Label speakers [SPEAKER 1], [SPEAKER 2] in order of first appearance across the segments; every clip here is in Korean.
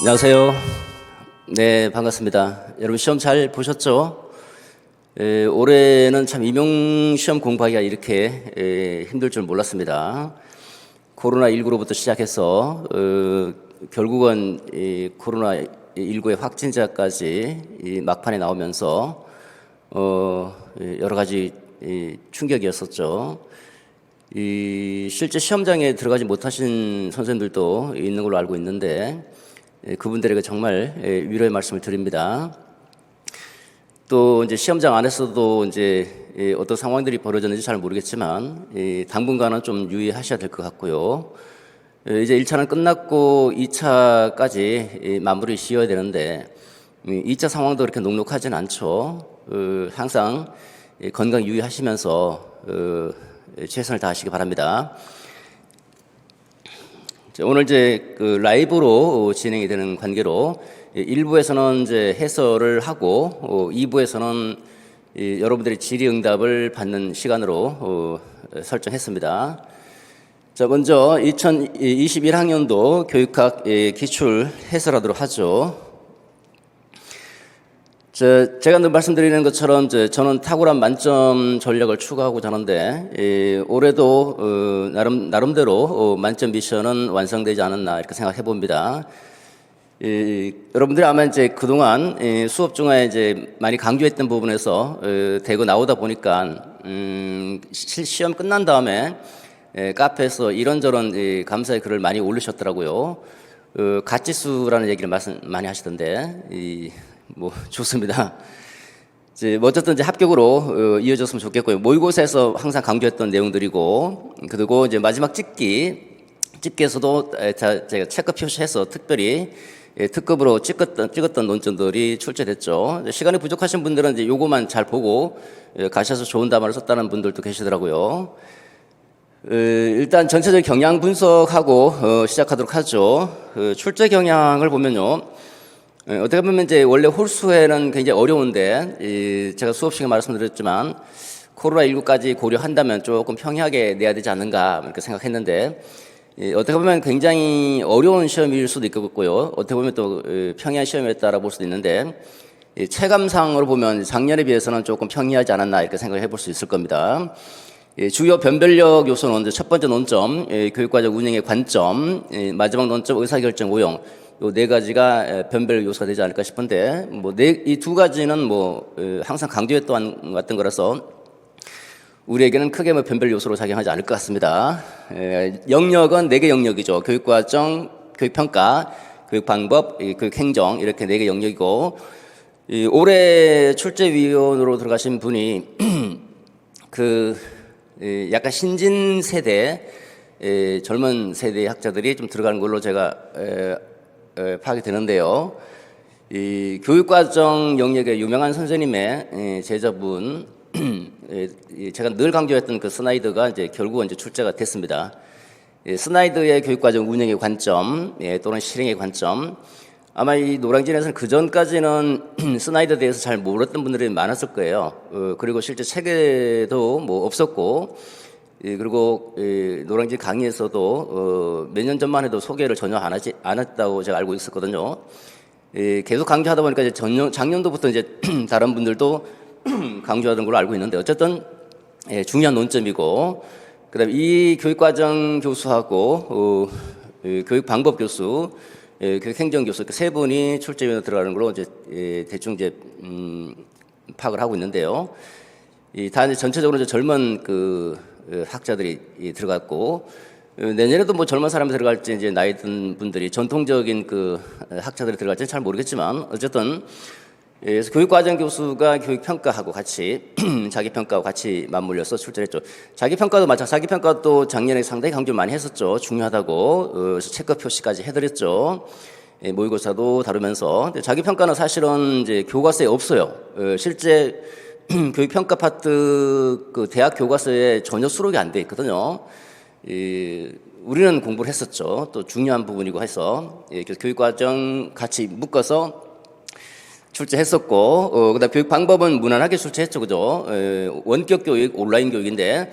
[SPEAKER 1] 안녕하세요. 네, 반갑습니다. 여러분 시험 잘 보셨죠? 올해는 참 임용시험 공부하기가 이렇게 힘들 줄 몰랐습니다. 코로나19로부터 시작해서 결국은 코로나19의 확진자까지 막판에 나오면서 여러 가지 충격이었었죠. 실제 시험장에 들어가지 못하신 선생님들도 있는 걸로 알고 있는데 그분들에게 정말 위로의 말씀을 드립니다. 또 이제 시험장 안에서도 이제 어떤 상황들이 벌어졌는지 잘 모르겠지만 당분간은 좀 유의하셔야 될 것 같고요. 이제 1차는 끝났고 2차까지 마무리 지어야 되는데 2차 상황도 그렇게 녹록하진 않죠. 항상 건강 유의하시면서 최선을 다하시기 바랍니다. 오늘 이제 라이브로 진행이 되는 관계로 1부에서는 이제 해설을 하고 2부에서는 여러분들의 질의응답을 받는 시간으로 설정했습니다. 자, 먼저 2021학년도 교육학 기출 해설하도록 하죠. 제가 늘 말씀드리는 것처럼 저는 탁월한 만점 전략을 추구하고자 하는데 올해도 나름대로 만점 미션은 완성되지 않았나 이렇게 생각해 봅니다. 여러분들이 아마 이제 그동안 수업 중에 이제 많이 강조했던 부분에서 대거 나오다 보니까 시험 끝난 다음에 카페에서 이런저런 감사의 글을 많이 올리셨더라고요. 가치수라는 얘기를 많이 하시던데 뭐 좋습니다. 어쨌든 이제 합격으로 이어졌으면 좋겠고요. 모의고사에서 항상 강조했던 내용들이고, 그리고 이제 마지막 집기에서도 제가 체크 표시해서 특별히 특급으로 찍었던 논점들이 출제됐죠. 시간이 부족하신 분들은 이제 요거만 잘 보고 가셔서 좋은 답안을 썼다는 분들도 계시더라고요. 일단 전체적인 경향 분석하고 시작하도록 하죠. 출제 경향을 보면요. 어떻게 보면 이제 원래 홀수에는 굉장히 어려운데 제가 수업 시간에 말씀드렸지만 코로나19까지 고려한다면 조금 평이하게 내야 되지 않는가 이렇게 생각했는데 어떻게 보면 굉장히 어려운 시험일 수도 있겠고요. 어떻게 보면 또 평이한 시험이었다라고 볼 수도 있는데 체감상으로 보면 작년에 비해서는 조금 평이하지 않았나 이렇게 생각을 해볼 수 있을 겁니다. 주요 변별력 요소는 첫 번째 논점, 교육과정 운영의 관점, 마지막 논점 의사결정 오용 요 네 가지가 변별 요소가 되지 않을까 싶은데 이 두 가지는 항상 강조했던 같은 거라서 우리에게는 크게 변별 요소로 작용하지 않을 것 같습니다. 영역은 4개 영역이죠. 교육과정, 교육평가, 교육방법, 교육행정 이렇게 4개 영역이고 올해 출제위원으로 들어가신 분이 약간 신진 세대 젊은 세대의 학자들이 좀 들어가는 걸로 제가 파악이 되는데요. 이 교육과정 영역의 유명한 선생님의 제자분, 제가 늘 강조했던 그 스나이드가 이제 결국은 이제 출제가 됐습니다. 스나이드의 교육과정 운영의 관점, 또는 실행의 관점. 아마 이 노량진에서는 그 전까지는 스나이드에 대해서 잘 모르던 분들이 많았을 거예요. 그리고 실제 책에도 없었고, 그리고 노량진 강의에서도 몇 년 전만 해도 소개를 전혀 안 했다고 제가 알고 있었거든요. 계속 강조하다 보니까 이제 작년도부터 이제 다른 분들도 강조하던 걸로 알고 있는데 어쨌든 중요한 논점이고, 그다음에 이 교육과정 교수하고 교육방법 교수, 교육행정 교수 그 세 분이 출제위원으로 들어가는 걸로 이제 대충 이제 파악을 하고 있는데요. 다 이제 전체적으로 이제 젊은 학자들이 들어갔고 내년에도 젊은 사람이 들어갈지 이제 나이 든 분들이 전통적인 학자들이 들어갈지는 잘 모르겠지만 어쨌든 그래서 교육과정 교수가 교육평가하고 같이 자기평가하고 같이 맞물려서 출제했죠. 자기평가도 자기평가도 작년에 상당히 강조 많이 했었죠. 중요하다고 체크 표시까지 해드렸죠. 모의고사도 다루면서 자기평가는 사실은 이제 교과서에 없어요. 실제 교육평가 파트 대학 교과서에 전혀 수록이 안 돼 있거든요. 우리는 공부를 했었죠. 또 중요한 부분이고 해서 그래서 교육과정 같이 묶어서 출제했었고, 그다음 교육 방법은 무난하게 출제했죠, 그죠? 원격 교육, 온라인 교육인데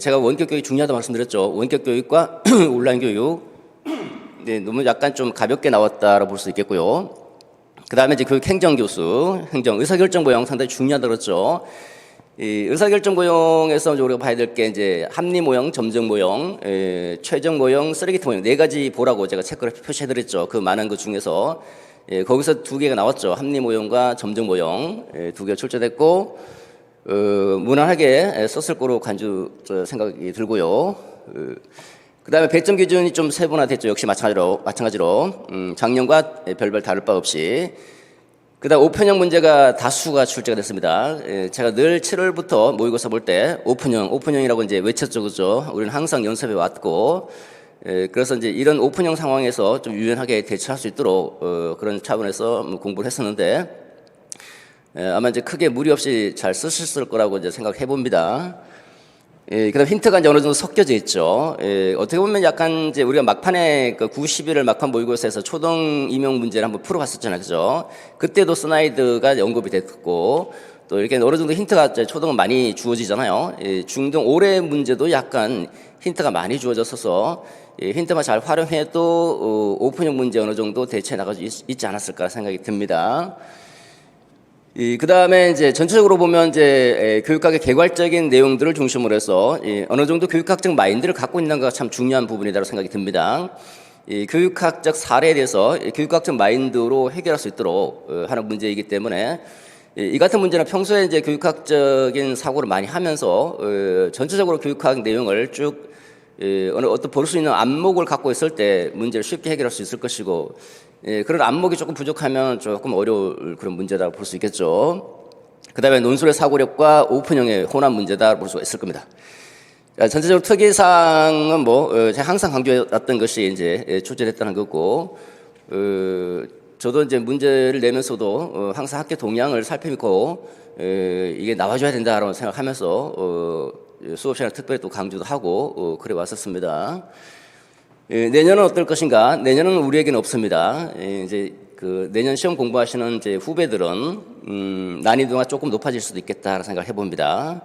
[SPEAKER 1] 제가 원격 교육이 중요하다고 말씀드렸죠. 원격 교육과 온라인 교육 네, 너무 약간 좀 가볍게 나왔다라고 볼 수 있겠고요. 그 다음에 이제 교육 행정 교수, 행정 의사결정 고용 상당히 중요하다 그랬죠. 이 의사결정 고용에서 우리가 봐야 될 게 이제 합리 모형, 점정 모형, 최종 모형, 쓰레기통 모형 네 가지 보라고 제가 체크를 표시해드렸죠. 그 많은 것 중에서 거기서 두 개가 나왔죠. 합리 모형과 점정 모형 두 개가 출제됐고 무난하게 썼을 거로 생각이 들고요. 그 다음에 배점 기준이 좀 세분화됐죠. 역시 마찬가지로 작년과 별별 다를 바 없이. 그 다음 오편형 문제가 다수가 출제가 됐습니다. 제가 늘 7월부터 모의고사 볼 때 오픈형이라고 이제 외쳤죠. 그죠? 우리는 항상 연습해 왔고, 그래서 이제 이런 오픈형 상황에서 좀 유연하게 대처할 수 있도록, 그런 차원에서 공부를 했었는데, 아마 이제 크게 무리 없이 잘 쓰셨을 거라고 이제 생각해 봅니다. 그다음 힌트가 이제 어느 정도 섞여져 있죠. 어떻게 보면 약간 이제 우리가 막판에 그 91을 막판 모의고사에서 초등 임용 문제를 한번 풀어봤었잖아요, 그죠? 그때도 슬라이드가 언급이 됐고 또 이렇게 어느 정도 힌트가 초등은 많이 주어지잖아요. 중등 올해 문제도 약간 힌트가 많이 주어졌어서 힌트만 잘 활용해도 오픈형 문제 어느 정도 대처해 나갈 수 있지 않았을까 생각이 듭니다. 그 다음에 이제 전체적으로 보면 이제 교육학의 개괄적인 내용들을 중심으로 해서 어느 정도 교육학적 마인드를 갖고 있는 것가 참 중요한 부분이라고 생각이 듭니다. 교육학적 사례에 대해서 교육학적 마인드로 해결할 수 있도록 하는 문제이기 때문에 이 같은 문제는 평소에 이제 교육학적인 사고를 많이 하면서 전체적으로 교육학 내용을 쭉 어떤 볼 수 있는 안목을 갖고 있을 때 문제를 쉽게 해결할 수 있을 것이고 그런 안목이 조금 부족하면 조금 어려울 그런 문제다 볼 수 있겠죠. 그 다음에 논술의 사고력과 오픈형의 혼합 문제다 볼 수가 있을 겁니다. 전체적으로 특이사항은 제가 항상 강조해왔던 것이 이제 출제됐다는 거고, 저도 이제 문제를 내면서도 항상 학교 동향을 살펴보고 이게 나와줘야 된다라고 생각하면서 수업 시간에 특별히 또 강조도 하고 그래 왔었습니다. 내년은 어떨 것인가? 내년은 우리에게는 없습니다. 이제 그 내년 시험 공부하시는 이제 후배들은 난이도가 조금 높아질 수도 있겠다 생각을 해봅니다.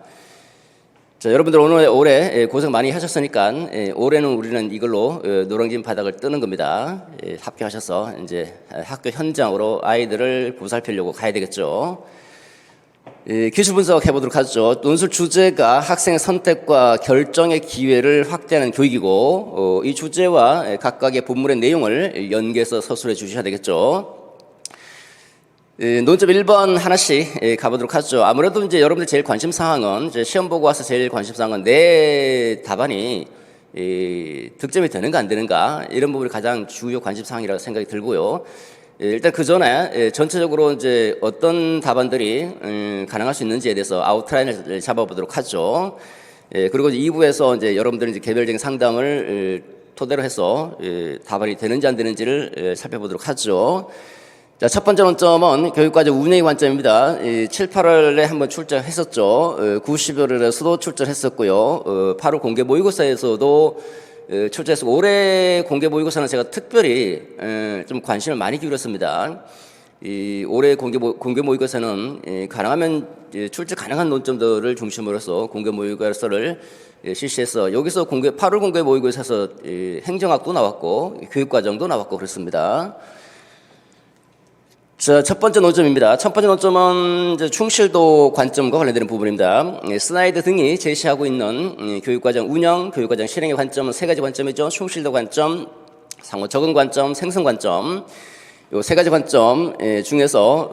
[SPEAKER 1] 자, 여러분들 올해 고생 많이 하셨으니까 올해는 우리는 이걸로 노량진 바닥을 뜨는 겁니다. 합격하셔서 이제 학교 현장으로 아이들을 보살피려고 가야 되겠죠. 기술 분석 해보도록 하죠. 논술 주제가 학생의 선택과 결정의 기회를 확대하는 교육이고 이 주제와 각각의 본문의 내용을 연계해서 서술해 주셔야 되겠죠. 논점 1번 하나씩 가보도록 하죠. 아무래도 이제 여러분들 제일 관심사항은 이제 시험 보고 와서 제일 관심사항은 내 답안이 득점이 되는가 안 되는가 이런 부분이 가장 주요 관심사항이라고 생각이 들고요. 일단 그 전에 전체적으로 이제 어떤 답안들이 가능할 수 있는지에 대해서 아웃라인을 잡아보도록 하죠. 그리고 2부에서 이제 여러분들이 이제 개별적인 상담을 토대로 해서 답안이 되는지 안 되는지를 살펴보도록 하죠. 자, 첫 번째 논점은 교육과정 운영의 관점입니다. 7, 8월에 한번 출제했었죠. 9, 10월에서도 출제했었고요. 8월 공개 모의고사에서도 출제해서 올해 공개 모의고사는 제가 특별히 좀 관심을 많이 기울였습니다. 올해 공개 모의고사는 가능하면 출제 가능한 논점들을 중심으로 해서 공개 모의고사를 실시해서 여기서 8월 공개 모의고사에서 행정학도 나왔고 교육과정도 나왔고 그렇습니다. 자, 첫 번째 논점입니다. 첫 번째 논점은 이제 충실도 관점과 관련되는 부분입니다. 슬라이드 등이 제시하고 있는 교육과정 운영, 교육과정 실행의 관점은 세 가지 관점이죠. 충실도 관점, 상호 적응 관점, 생성 관점. 이 세 가지 관점 중에서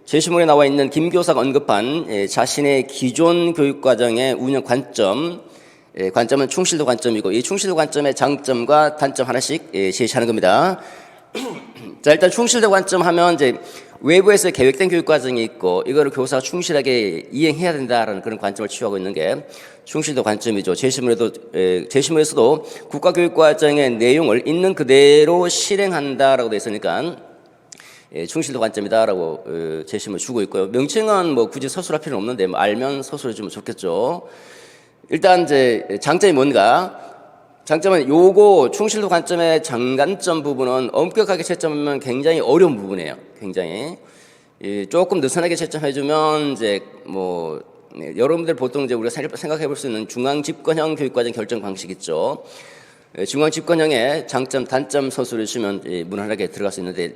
[SPEAKER 1] 제시문에 나와 있는 김 교사가 언급한 자신의 기존 교육과정의 운영 관점, 관점은 충실도 관점이고 이 충실도 관점의 장점과 단점 하나씩 제시하는 겁니다. 자, 일단 충실도 관점 하면 이제 외부에서 계획된 교육 과정이 있고 이거를 교사가 충실하게 이행해야 된다라는 그런 관점을 취하고 있는 게 충실도 관점이죠. 제시문에서도 국가교육 과정의 내용을 있는 그대로 실행한다라고 되어 있으니까 충실도 관점이다라고 제시문을 주고 있고요. 명칭은 굳이 서술할 필요는 없는데 알면 서술해 주면 좋겠죠. 일단 이제 장점이 뭔가? 장점은 요거 충실도 관점의 장단점 부분은 엄격하게 채점하면 굉장히 어려운 부분이에요. 굉장히 조금 느슨하게 채점해주면 이제 여러분들 보통 이제 우리가 생각해 볼 수 있는 중앙 집권형 교육과정 결정 방식 있죠. 중앙 집권형의 장점, 단점 서술해 주시면 무난하게 들어갈 수 있는데,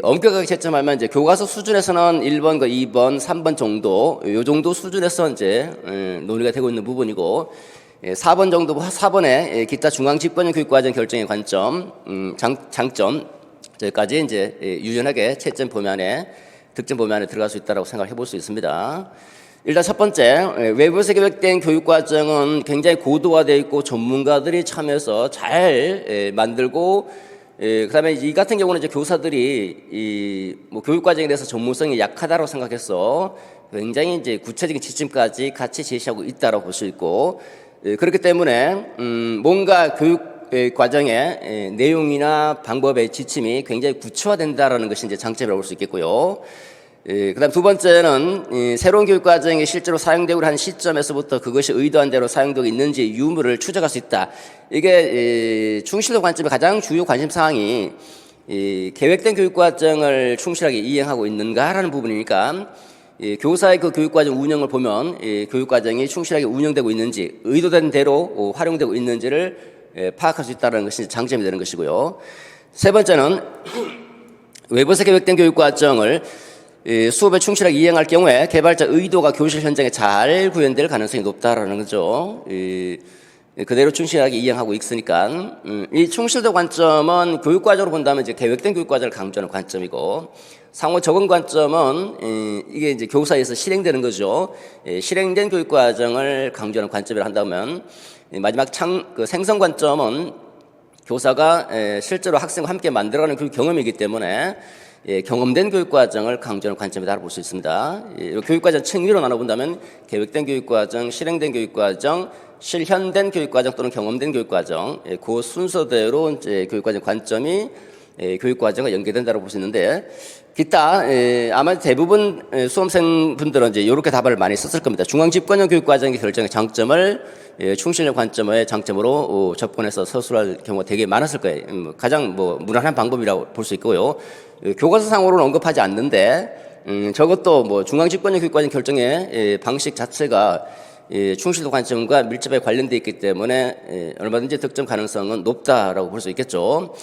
[SPEAKER 1] 엄격하게 채점하면 이제 교과서 수준에서는 1번과 2번, 3번 정도, 요 정도 수준에서 이제 논의가 되고 있는 부분이고, 4번 정도, 4번에 기타 중앙 집권형 교육과정 결정의 관점, 장점, 저기까지 이제 유연하게 채점 범위 안에, 득점 범위 안에 들어갈 수 있다고 생각해 볼 수 있습니다. 일단 첫 번째, 외부에서 계획된 교육과정은 굉장히 고도화되어 있고 전문가들이 참여해서 잘 만들고, 그다음에 이 같은 경우는 이제 교사들이 뭐 교육과정에 대해서 전문성이 약하다고 생각해서 굉장히 이제 구체적인 지침까지 같이 제시하고 있다고 볼 수 있고, 그렇기 때문에 뭔가 교육 과정의 내용이나 방법의 지침이 굉장히 구체화된다라는 것이 이제 장점이라고 볼 수 있겠고요. 그다음 두 번째는 새로운 교육 과정이 실제로 사용되고 한 시점에서부터 그것이 의도한 대로 사용되고 있는지 유무를 추적할 수 있다. 이게 충실도 관점의 가장 주요 관심 사항이 계획된 교육 과정을 충실하게 이행하고 있는가라는 부분이니까, 교사의 그 교육 과정 운영을 보면 교육 과정이 충실하게 운영되고 있는지, 의도된 대로 활용되고 있는지를 파악할 수 있다는 것이 장점이 되는 것이고요. 세 번째는 외부에서 계획된 교육 과정을 수업에 충실하게 이행할 경우에 개발자 의도가 교실 현장에 잘 구현될 가능성이 높다라는 거죠. 그대로 충실하게 이행하고 있으니까, 이 충실도 관점은 교육 과정으로 본다면 이제 계획된 교육 과정을 강조하는 관점이고, 상호 적응 관점은 이게 이제 교사에서 실행되는 거죠. 실행된 교육 과정을 강조하는 관점이라 한다면, 마지막 그 생성 관점은 교사가 실제로 학생과 함께 만들어가는 그 경험이기 때문에 경험된 교육과정을 강조하는 관점이라고 볼 수 있습니다. 교육과정 층위로 나눠본다면 계획된 교육과정, 실행된 교육과정, 실현된 교육과정 또는 경험된 교육과정, 그 순서대로 이제 교육과정 관점이 교육과정과 연계된다고 볼 수 있는데, 기타 아마 대부분 수험생분들은 이제 이렇게 답을 많이 썼을 겁니다. 중앙집권형 교육과정의 결정의 장점을 충실력 관점의 장점으로 접근해서 서술할 경우가 되게 많았을 거예요. 가장 무난한 방법이라고 볼 수 있고요. 교과서상으로는 언급하지 않는데, 저것도 중앙집권형 교육과정 결정의 방식 자체가 충실도 관점과 밀접하게 관련되어 있기 때문에 얼마든지 득점 가능성은 높다라고 볼 수 있겠죠.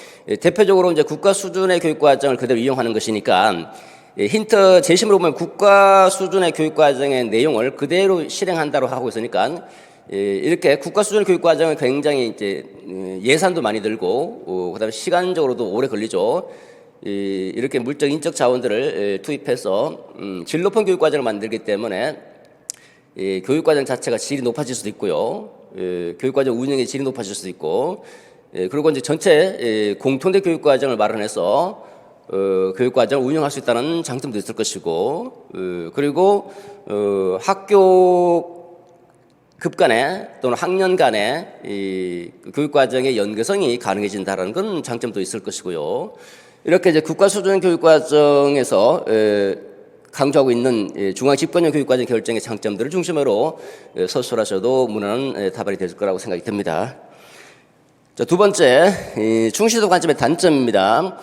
[SPEAKER 1] 대표적으로 이제 국가 수준의 교육 과정을 그대로 이용하는 것이니까, 힌트 제시문으로 보면 국가 수준의 교육 과정의 내용을 그대로 실행한다고 하고 있으니까, 이렇게 국가 수준의 교육 과정은 굉장히 이제 예산도 많이 들고, 그다음에 시간적으로도 오래 걸리죠. 이렇게 물적 인적 자원들을 투입해서 질 높은 교육 과정을 만들기 때문에 교육과정 자체가 질이 높아질 수도 있고요. 교육과정 운영의 질이 높아질 수도 있고, 그리고 이제 전체 공통된 교육과정을 마련해서 교육과정을 운영할 수 있다는 장점도 있을 것이고, 그리고 학교 급 간에 또는 학년 간에 이 교육과정의 연계성이 가능해진다는 건 장점도 있을 것이고요. 이렇게 이제 국가 수준 교육과정에서 강조하고 있는 중앙집권형 교육과정 결정의 장점들을 중심으로 서술하셔도 무난한 답안이 될 거라고 생각이 듭니다. 자, 두 번째, 충실도 관점의 단점입니다.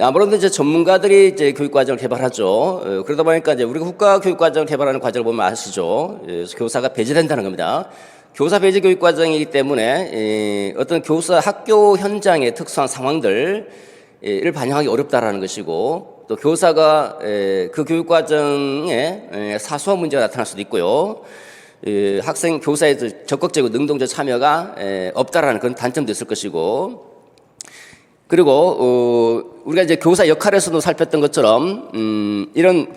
[SPEAKER 1] 아무래도 이제 전문가들이 이제 교육과정을 개발하죠. 그러다 보니까 이제 우리가 국가 교육과정을 개발하는 과정을 보면 아시죠. 교사가 배제된다는 겁니다. 교사 배제 교육과정이기 때문에 어떤 교사 학교 현장의 특수한 상황들을 반영하기 어렵다라는 것이고, 또 교사가 그 교육과정에 사소한 문제가 나타날 수도 있고요. 학생 교사의 적극적이고 능동적 참여가 없다라는 그런 단점도 있을 것이고, 그리고 우리가 이제 교사 역할에서도 살폈던 것처럼 이런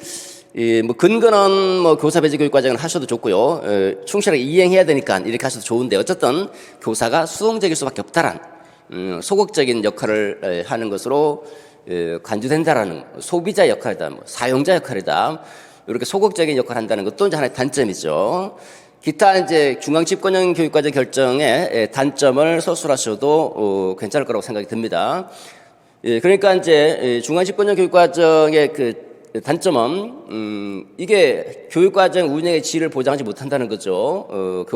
[SPEAKER 1] 근거는 교사 배제 교육 과정을 하셔도 좋고요. 충실하게 이행해야 되니까 이렇게 하셔도 좋은데, 어쨌든 교사가 수동적일 수밖에 없다란 소극적인 역할을 하는 것으로 간주된다라는, 소비자 역할이다, 사용자 역할이다, 이렇게 소극적인 역할을 한다는 것도 이제 하나의 단점이죠. 기타 이제 중앙집권형 교육과정 결정의 단점을 서술하셔도 괜찮을 거라고 생각이 듭니다. 그러니까 이제 중앙집권형 교육과정의 그 단점은 이게 교육과정 운영의 질을 보장하지 못한다는 거죠.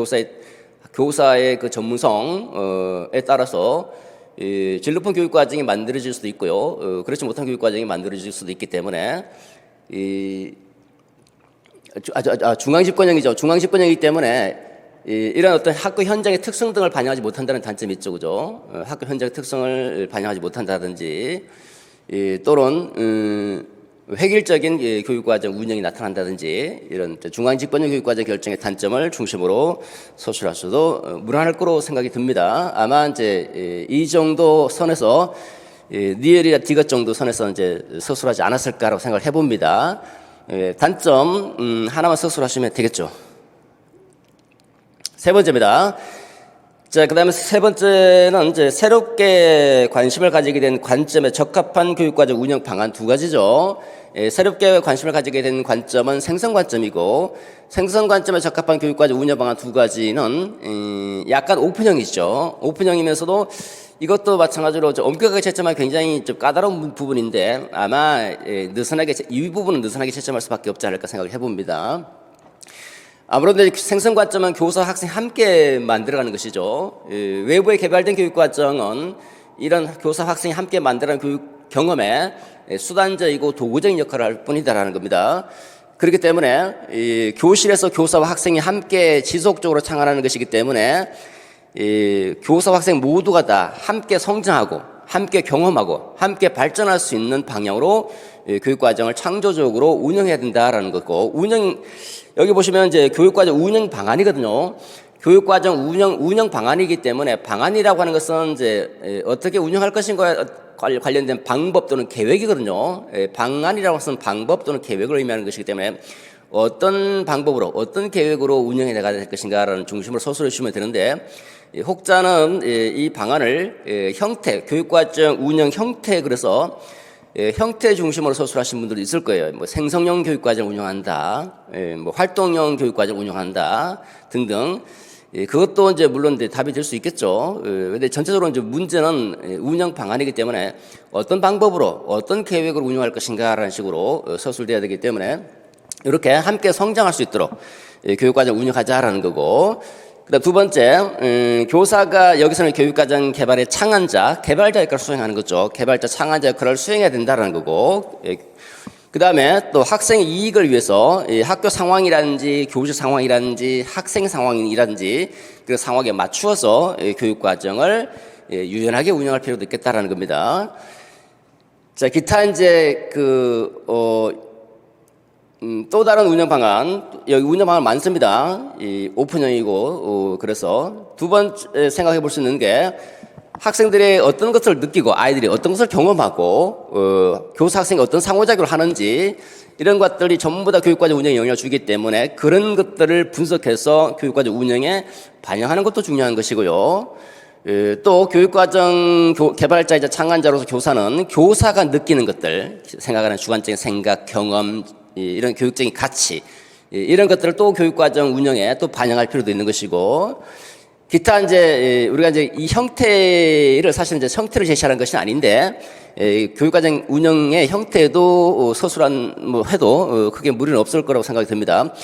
[SPEAKER 1] 교사의 그 전문성에 따라서 질 높은 교육과정이 만들어질 수도 있고요. 그렇지 못한 교육과정이 만들어질 수도 있기 때문에 중앙집권형이죠. 중앙집권형이기 때문에 이런 어떤 학교 현장의 특성 등을 반영하지 못한다는 단점이 있죠, 그죠? 학교 현장의 특성을 반영하지 못한다든지, 또는 획일적인 교육과정 운영이 나타난다든지 이런 중앙집권형 교육과정 결정의 단점을 중심으로 서술할 수도 무난할 거로 생각이 듭니다. 아마 이제 이 정도 선에서 니엘이나 디귿 정도 선에서 이제 서술하지 않았을까라고 생각을 해봅니다. 단점 하나만 서술하시면 되겠죠. 세 번째입니다. 자, 그다음에 세 번째는 이제 새롭게 관심을 가지게 된 관점에 적합한 교육과정 운영 방안 두 가지죠. 새롭게 관심을 가지게 된 관점은 생성 관점이고, 생성 관점에 적합한 교육과정 운영 방안 두 가지는 약간 오픈형이죠. 오픈형이면서도 이것도 마찬가지로 엄격하게 채점하기 굉장히 좀 까다로운 부분인데 아마 느슨하게 이 부분은 느슨하게 채점할 수밖에 없지 않을까 생각을 해봅니다. 아무래도 생성 관점은 교사, 학생 함께 만들어가는 것이죠. 외부에 개발된 교육과정은 이런 교사, 학생이 함께 만들어가는 교육 경험에 수단적이고 도구적인 역할을 할 뿐이다라는 겁니다. 그렇기 때문에 교실에서 교사와 학생이 함께 지속적으로 창안하는 것이기 때문에 교사와 학생 모두가 다 함께 성장하고 함께 경험하고 함께 발전할 수 있는 방향으로 교육과정을 창조적으로 운영해야 된다라는 거고, 여기 보시면 이제 교육과정 운영 방안이거든요. 교육과정 운영 방안이기 때문에 방안이라고 하는 것은 이제 어떻게 운영할 것인가에 관련된 방법 또는 계획이거든요. 방안이라고 해서는 방법 또는 계획을 의미하는 것이기 때문에 어떤 방법으로 어떤 계획으로 운영해 나가야 될 것인가라는 중심으로 서술해 주시면 되는데, 혹자는 이 방안을 형태, 교육과정 운영 형태, 그래서 형태 중심으로 서술하신 분들도 있을 거예요. 뭐 생성형 교육과정 운영한다, 뭐 활동형 교육과정 운영한다 등등. 그것도 이제 물론 이제 답이 될 수 있겠죠. 근데 전체적으로 이제 문제는 운영 방안이기 때문에 어떤 방법으로 어떤 계획으로 운영할 것인가라는 식으로 서술돼야 되기 때문에 이렇게 함께 성장할 수 있도록 교육과정 운영하자라는 거고, 그다음 두 번째, 교사가 여기서는 교육과정 개발의 창안자, 개발자 역할을 수행하는 거죠. 개발자, 창안자 역할을 수행해야 된다는 거고, 그 다음에 또 학생의 이익을 위해서 학교 상황이라든지 교실 상황이라든지 학생 상황이라든지 그 상황에 맞추어서 교육과정을 유연하게 운영할 필요도 있겠다라는 겁니다. 자, 기타 이제 또 다른 운영 방안, 여기 운영 방안 많습니다. 오픈형이고, 그래서 두 번째 생각해 볼 수 있는 게 학생들이 어떤 것을 느끼고 아이들이 어떤 것을 경험하고 교사 학생이 어떤 상호작용을 하는지 이런 것들이 전부 다 교육과정 운영에 영향을 주기 때문에 그런 것들을 분석해서 교육과정 운영에 반영하는 것도 중요한 것이고요. 또 교육과정 개발자이자 창안자로서 교사는 교사가 느끼는 것들, 생각하는 주관적인 생각, 경험, 이런 교육적인 가치, 이런 것들을 또 교육과정 운영에 또 반영할 필요도 있는 것이고, 기타 이제 우리가 이제 이 형태를 사실 이제 형태를 제시하는 것이 아닌데 교육과정 운영의 형태도 서술한 뭐 해도 크게 무리는 없을 거라고 생각이 듭니다.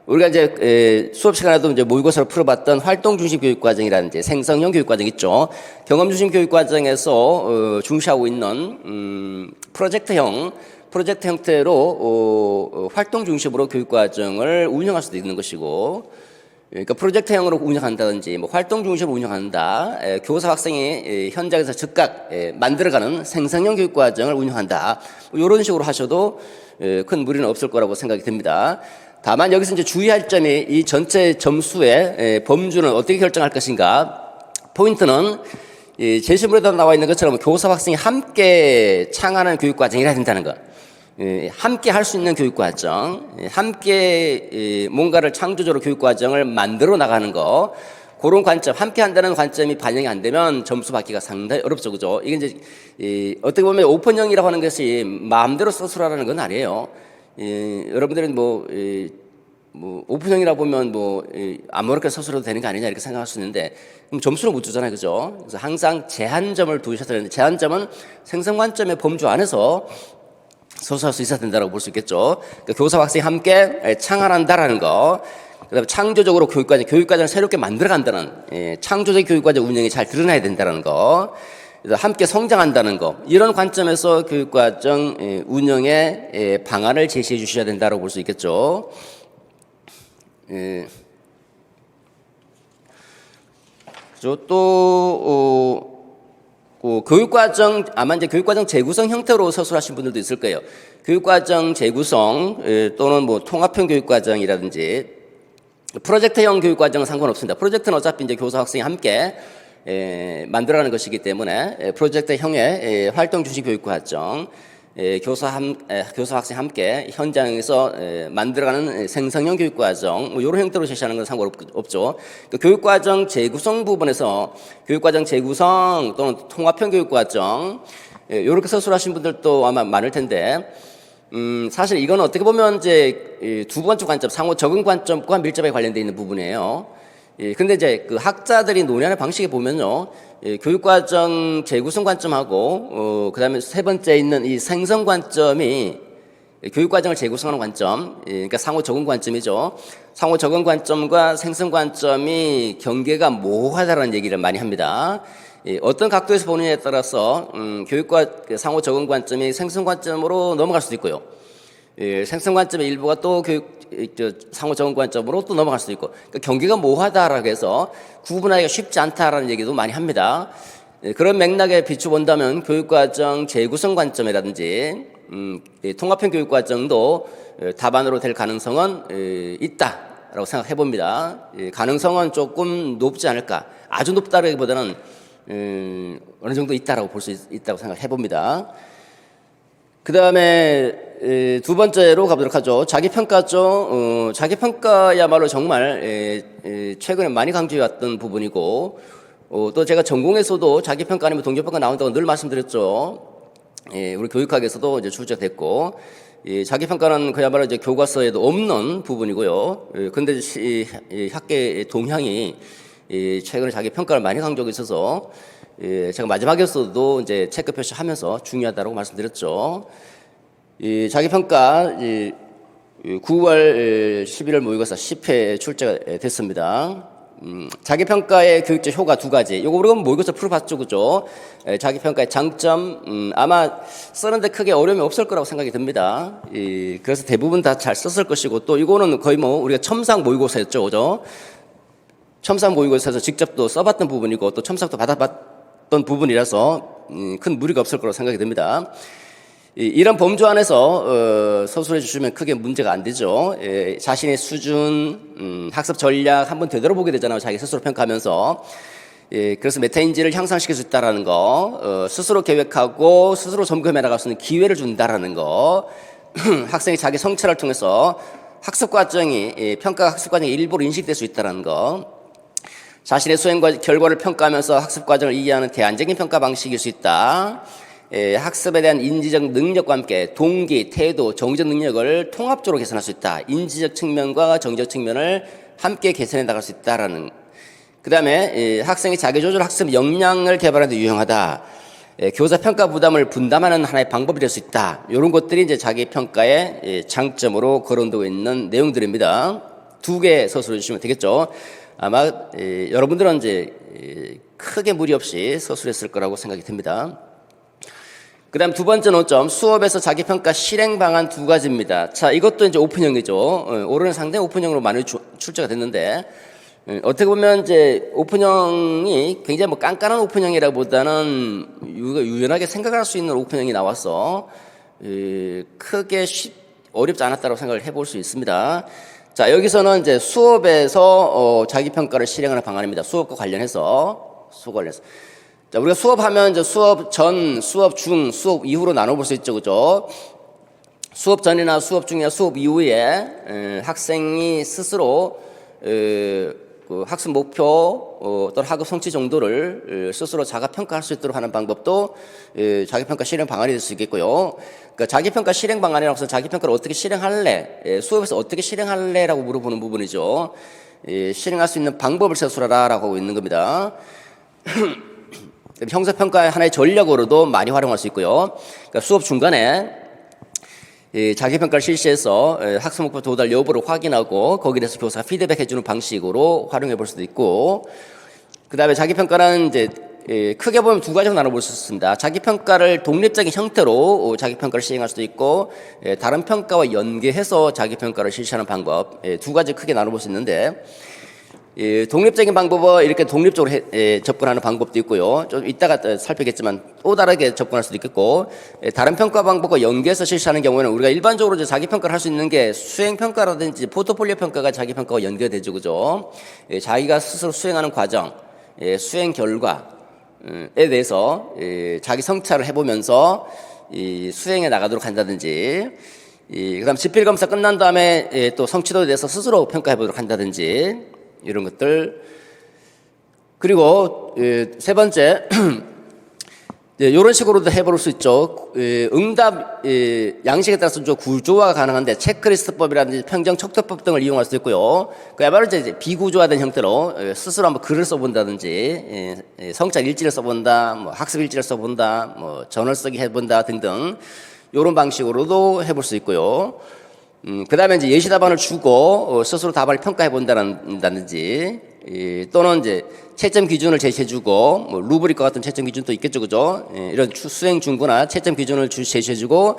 [SPEAKER 1] 우리가 이제 수업 시간에도 이제 모의고사로 풀어봤던 활동 중심 교육과정이라든지 생성형 교육과정 있죠. 경험 중심 교육과정에서 중시하고 있는 프로젝트 형태로 활동 중심으로 교육과정을 운영할 수도 있는 것이고, 그러니까 프로젝트형으로 운영한다든지 뭐 활동 중심으로 운영한다, 교사 학생이 현장에서 즉각 만들어가는 생성형 교육과정을 운영한다, 뭐 이런 식으로 하셔도 큰 무리는 없을 거라고 생각이 듭니다. 다만 여기서 이제 주의할 점이 이 전체 점수의 범주는 어떻게 결정할 것인가. 포인트는 제시문에도 나와 있는 것처럼 교사 학생이 함께 창안하는 교육과정이라 된다는 것. 함께 할 수 있는 교육과정, 함께 뭔가를 창조적으로 교육과정을 만들어 나가는 거, 그런 관점, 함께 한다는 관점이 반영이 안 되면 점수 받기가 상당히 어렵죠, 그죠? 이게 이제 어떻게 보면 오픈형이라고 하는 것이 마음대로 서술하라는 건 아니에요. 여러분들은 뭐 오픈형이라 보면 아무렇게 서술해도 되는 게 아니냐 이렇게 생각할 수 있는데, 그럼 점수를 못 주잖아요, 그죠? 그래서 항상 제한점을 두셔야 되는데, 제한점은 생성 관점의 범주 안에서 서술할 수 있어야 된다고 볼 수 있겠죠. 그러니까 교사와 학생이 함께 창안한다라는 거, 그다음에 창조적으로 교육과정을 새롭게 만들어간다는 창조적 교육과정 운영이 잘 드러나야 된다는 거, 함께 성장한다는 거, 이런 관점에서 교육과정 운영의 방안을 제시해 주셔야 된다고 볼 수 있겠죠. 그죠? 또 교육과정 아마 이제 교육과정 재구성 형태로 서술하신 분들도 있을 거예요. 교육과정 재구성 또는 뭐 통합형 교육과정이라든지 프로젝트형 교육과정은 상관없습니다. 프로젝트는 어차피 이제 교사 학생이 함께 만들어가는 것이기 때문에 프로젝트형의 활동 중심 교육과정 교사 학생 함께 현장에서 만들어가는 생성형 교육과정 뭐 이런 형태로 제시하는 건 상관없죠. 그 교육과정 재구성 부분에서 교육과정 재구성 또는 통합형 교육과정 이렇게 서술하신 분들도 아마 많을 텐데 사실 이건 어떻게 보면 이제 두 번째 관점 상호 적응 관점과 밀접하게 관련되어 있는 부분이에요. 근데 이제 그 학자들이 논의하는 방식에 보면요. 교육과정 재구성 관점하고 그다음에 세 번째 있는 이 생성 관점이 교육과정을 재구성하는 관점, 그러니까 상호 적응 관점이죠. 상호 적응 관점과 생성 관점이 경계가 모호하다는 얘기를 많이 합니다. 어떤 각도에서 보느냐에 따라서 교육과 상호 적응 관점이 생성 관점으로 넘어갈 수도 있고요. 생성 관점의 일부가 또 상호 적응 관점으로 또 넘어갈 수도 있고, 그러니까 경계가 모호하다라고 해서 구분하기가 쉽지 않다라는 얘기도 많이 합니다. 그런 맥락에 비추본다면 교육과정 재구성 관점이라든지 통합형 교육과정도 답안으로 될 가능성은 있다라고 생각해 봅니다. 가능성은 조금 높지 않을까, 아주 높다라기보다는 어느 정도 있다라고 볼 수 있다고 생각해 봅니다. 그 다음에 두 번째로 가보도록 하죠. 자기평가죠. 자기평가야말로 정말 최근에 많이 강조해왔던 부분이고 또 제가 전공에서도 자기평가 아니면 동기평가 나온다고 늘 말씀드렸죠. 우리 교육학에서도 이제 출제가 됐고 자기평가는 그야말로 이제 교과서에도 없는 부분이고요. 근데 학계 동향이 최근에 자기평가를 많이 강조하고 있어서 제가 마지막에서도 이제 체크 표시하면서 중요하다고 말씀드렸죠. 자기평가 9월 11월 모의고사 10회 출제가 됐습니다. 자기평가의 교육적 효과 두 가지. 요거 우리가 모의고사 풀어봤죠, 그죠? 자기평가의 장점, 아마 쓰는데 크게 어려움이 없을 거라고 생각이 듭니다. 그래서 대부분 다 잘 썼을 것이고, 또 이거는 거의 뭐 우리가 첨삭 모의고사였죠, 그죠? 첨삭 모의고사에서 직접 또 써봤던 부분이고, 또 첨삭도 받아봤던 부분이라서 큰 무리가 없을 거라고 생각이 듭니다. 이런 범주 안에서 서술해 주시면 크게 문제가 안 되죠. 자신의 수준, 학습 전략 한번 되돌아보게 되잖아요. 자기 스스로 평가하면서. 그래서 메타인지를 향상시킬 수 있다는 거, 스스로 계획하고 스스로 점검해 나갈 수 있는 기회를 준다라는 거, 학생이 자기 성찰을 통해서 학습 과정이 평가가 학습 과정의 일부로 인식될 수 있다는 거, 자신의 수행과 결과를 평가하면서 학습 과정을 이해하는 대안적인 평가 방식일 수 있다. 학습에 대한 인지적 능력과 함께 동기, 태도, 정적 능력을 통합적으로 개선할 수 있다. 인지적 측면과 정적 측면을 함께 개선해 나갈 수 있다라는. 그 다음에 학생이 자기조절 학습 역량을 개발하는 데 유용하다. 교사 평가 부담을 분담하는 하나의 방법이 될 수 있다. 이런 것들이 이제 자기 평가의 장점으로 거론되고 있는 내용들입니다. 두 개 서술해 주시면 되겠죠. 아마 여러분들은 이제 크게 무리 없이 서술했을 거라고 생각이 듭니다. 그 다음 두 번째 논점, 수업에서 자기평가 실행 방안 두 가지입니다. 자, 이것도 이제 오픈형이죠. 올해는 상당히 오픈형으로 많이 출제가 됐는데, 어떻게 보면 이제 오픈형이 굉장히 뭐 깐깐한 오픈형이라 보다는 유연하게 생각할 수 있는 오픈형이 나와서, 크게 어렵지 않았다고 생각을 해볼 수 있습니다. 자, 여기서는 이제 수업에서 자기평가를 실행하는 방안입니다. 수업과 관련해서. 자, 우리가 수업하면 이제 수업 전, 수업 중, 수업 이후로 나눠볼 수 있죠, 그죠? 수업 전이나 수업 중이나 수업 이후에 학생이 스스로 그 학습 목표 또는 학업 성취 정도를 스스로 자가평가할 수 있도록 하는 방법도 자기평가 실행 방안이 될 수 있겠고요. 그러니까 자기평가 실행 방안이라고 해서 자기평가를 어떻게 실행할래? 수업에서 어떻게 실행할래라고 물어보는 부분이죠. 실행할 수 있는 방법을 서술하라라고 하고 있는 겁니다. 형사평가의 하나의 전략으로도 많이 활용할 수 있고요. 그러니까 수업 중간에 자기평가를 실시해서 학습 목표 도달 여부를 확인하고 거기에 대해서 교사가 피드백 해주는 방식으로 활용해 볼 수도 있고, 그 다음에 자기평가는 이제 크게 보면 두 가지로 나눠볼 수 있습니다. 자기평가를 독립적인 형태로 자기평가를 시행할 수도 있고, 다른 평가와 연계해서 자기평가를 실시하는 방법, 두 가지 크게 나눠볼 수 있는데, 독립적인 방법은 이렇게 독립적으로 접근하는 방법도 있고요. 좀 이따가 살피겠지만 또 다르게 접근할 수도 있겠고, 다른 평가 방법과 연계해서 실시하는 경우에는 우리가 일반적으로 이제 자기 평가를 할 수 있는 게 수행 평가라든지 포트폴리오 평가가 자기 평가와 연계되죠, 그죠? 자기가 스스로 수행하는 과정, 수행 결과에 대해서 자기 성찰을 해보면서 수행해 나가도록 한다든지, 그다음 집필 검사 끝난 다음에 또 성취도에 대해서 스스로 평가해 보도록 한다든지. 이런 것들. 그리고 세 번째, 이런 식으로도 해볼 수 있죠. 응답 양식에 따라서 좀 구조화가 가능한데 체크리스트법이라든지 평정 척도법 등을 이용할 수 있고요. 그야말로 이제 비구조화된 형태로 스스로 한번 글을 써본다든지, 성찰 일지를 써본다, 뭐 학습 일지를 써본다, 뭐 저널 쓰기 해본다 등등 이런 방식으로도 해볼 수 있고요. 그 다음에 이제 예시 답안을 주고 스스로 답안을 평가해 본다든지, 또는 이제 채점 기준을 제시해주고, 뭐 루브릭과 같은 채점 기준도 있겠죠, 그죠? 이런 수행 준구나 채점 기준을 제시해주고,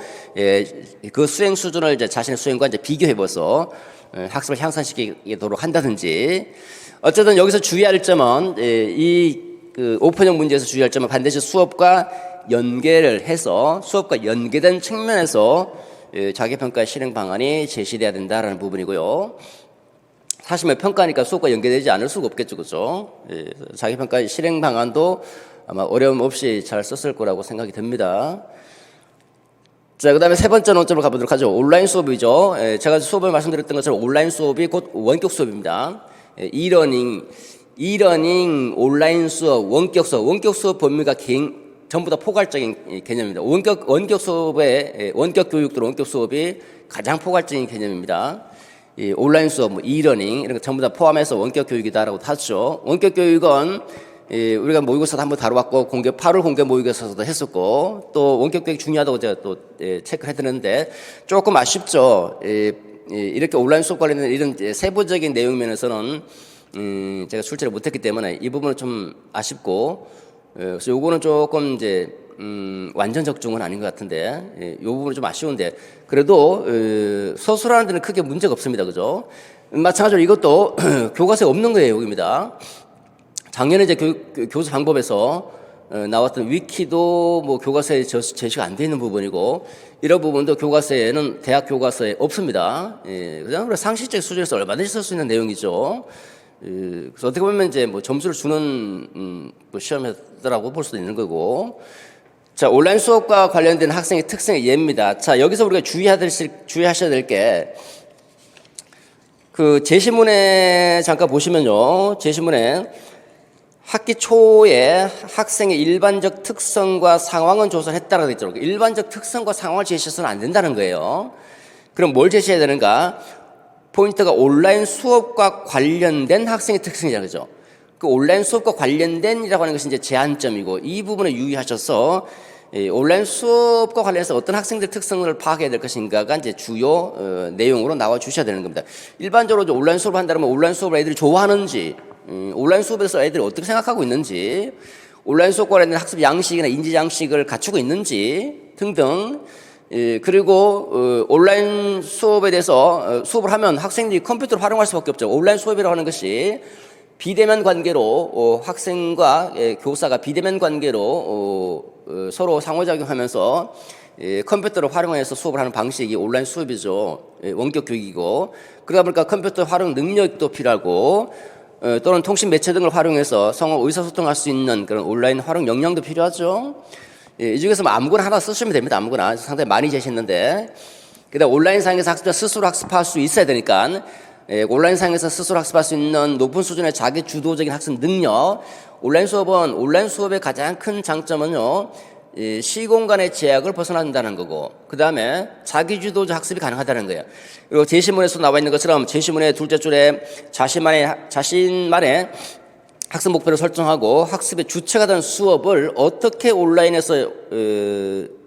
[SPEAKER 1] 그 수행 수준을 이제 자신의 수행과 이제 비교해봐서 학습을 향상시키도록 한다든지. 어쨌든 여기서 주의할 점은 그 오픈형 문제에서 주의할 점은 반드시 수업과 연계를 해서 수업과 연계된 측면에서 자기평가 실행 방안이 제시돼야 된다라는 부분이고요. 사실 뭐 평가니까 수업과 연계되지 않을 수가 없겠죠, 그죠? 자기평가 실행 방안도 아마 어려움 없이 잘 썼을 거라고 생각이 듭니다. 자, 그 다음에 세 번째 논점을 가보도록 하죠. 온라인 수업이죠. 제가 수업을 말씀드렸던 것처럼 온라인 수업이 곧 원격 수업입니다. 이러닝 온라인 수업, 원격 수업 범위가 전부 다 포괄적인 개념입니다. 원격 수업의 원격 교육들 원격 수업이 가장 포괄적인 개념입니다. 이 온라인 수업, 뭐 이러닝 이런 거 전부 다 포함해서 원격 교육이다라고 하죠. 원격 교육은 우리가 모의고사도 한번 다뤄봤고 8월 공개 모의고사도 했었고, 또 원격 교육 중요하다고 제가 또 체크를 해드렸는데 조금 아쉽죠. 이렇게 온라인 수업 관련된 이런 세부적인 내용 면에서는 제가 출제를 못했기 때문에 이 부분은 좀 아쉽고. 그래서 요거는 조금 이제 완전 적중은 아닌 것 같은데, 요 부분은 좀 아쉬운데 그래도 서술하는 데는 크게 문제가 없습니다, 그죠? 마찬가지로 이것도 교과서에 없는 거예요, 여기입니다. 작년에 이제 교수 방법에서 나왔던 위키도 뭐 교과서에 제시가 안 돼 있는 부분이고, 이런 부분도 교과서에는 대학 교과서에 없습니다. 그냥 상식적 수준에서 얼마든지 쓸 수 있는 내용이죠. 그래서 어떻게 보면 이제 뭐 점수를 주는 뭐 시험이더라고 볼 수도 있는 거고. 자, 온라인 수업과 관련된 학생의 특성의 예입니다. 자, 여기서 우리가 주의하셔야 될 게, 그 제시문에 잠깐 보시면요, 제시문에 학기 초에 학생의 일반적 특성과 상황은 조사했다라고 되어 있죠. 일반적 특성과 상황을 제시해서는 안 된다는 거예요. 그럼 뭘 제시해야 되는가? 포인트가 온라인 수업과 관련된 학생의 특성이라고 그죠. 그 온라인 수업과 관련된이라고 하는 것이 이제 제한점이고, 이 부분에 유의하셔서 온라인 수업과 관련해서 어떤 학생들 특성을 파악해야 될 것인가가 이제 주요 내용으로 나와 주셔야 되는 겁니다. 일반적으로 온라인 수업을 한다면 온라인 수업을 애들이 좋아하는지, 온라인 수업에서 애들이 어떻게 생각하고 있는지, 온라인 수업과 관련된 학습 양식이나 인지 양식을 갖추고 있는지 등등. 그리고 온라인 수업에 대해서 수업을 하면 학생들이 컴퓨터를 활용할 수밖에 없죠. 온라인 수업이라고 하는 것이 비대면 관계로 학생과 교사가 비대면 관계로 서로 상호작용하면서 컴퓨터를 활용해서 수업을 하는 방식이 온라인 수업이죠. 원격 교육이고, 그러다 보니까 컴퓨터 활용 능력도 필요하고, 또는 통신 매체 등을 활용해서 성우 의사소통할 수 있는 그런 온라인 활용 역량도 필요하죠. 이 중에서 뭐 아무거나 하나 쓰시면 됩니다. 아무거나. 상당히 많이 제시했는데, 그다음 온라인상에서 학습자 스스로 학습할 수 있어야 되니까, 온라인상에서 스스로 학습할 수 있는 높은 수준의 자기 주도적인 학습 능력. 온라인 수업의 가장 큰 장점은요, 시공간의 제약을 벗어난다는 거고, 그 다음에 자기 주도적 학습이 가능하다는 거예요. 그리고 제시문에서 나와 있는 것처럼 제시문의 둘째 줄에 자신만의 학습 목표를 설정하고 학습의 주체가 된 수업을 어떻게 온라인에서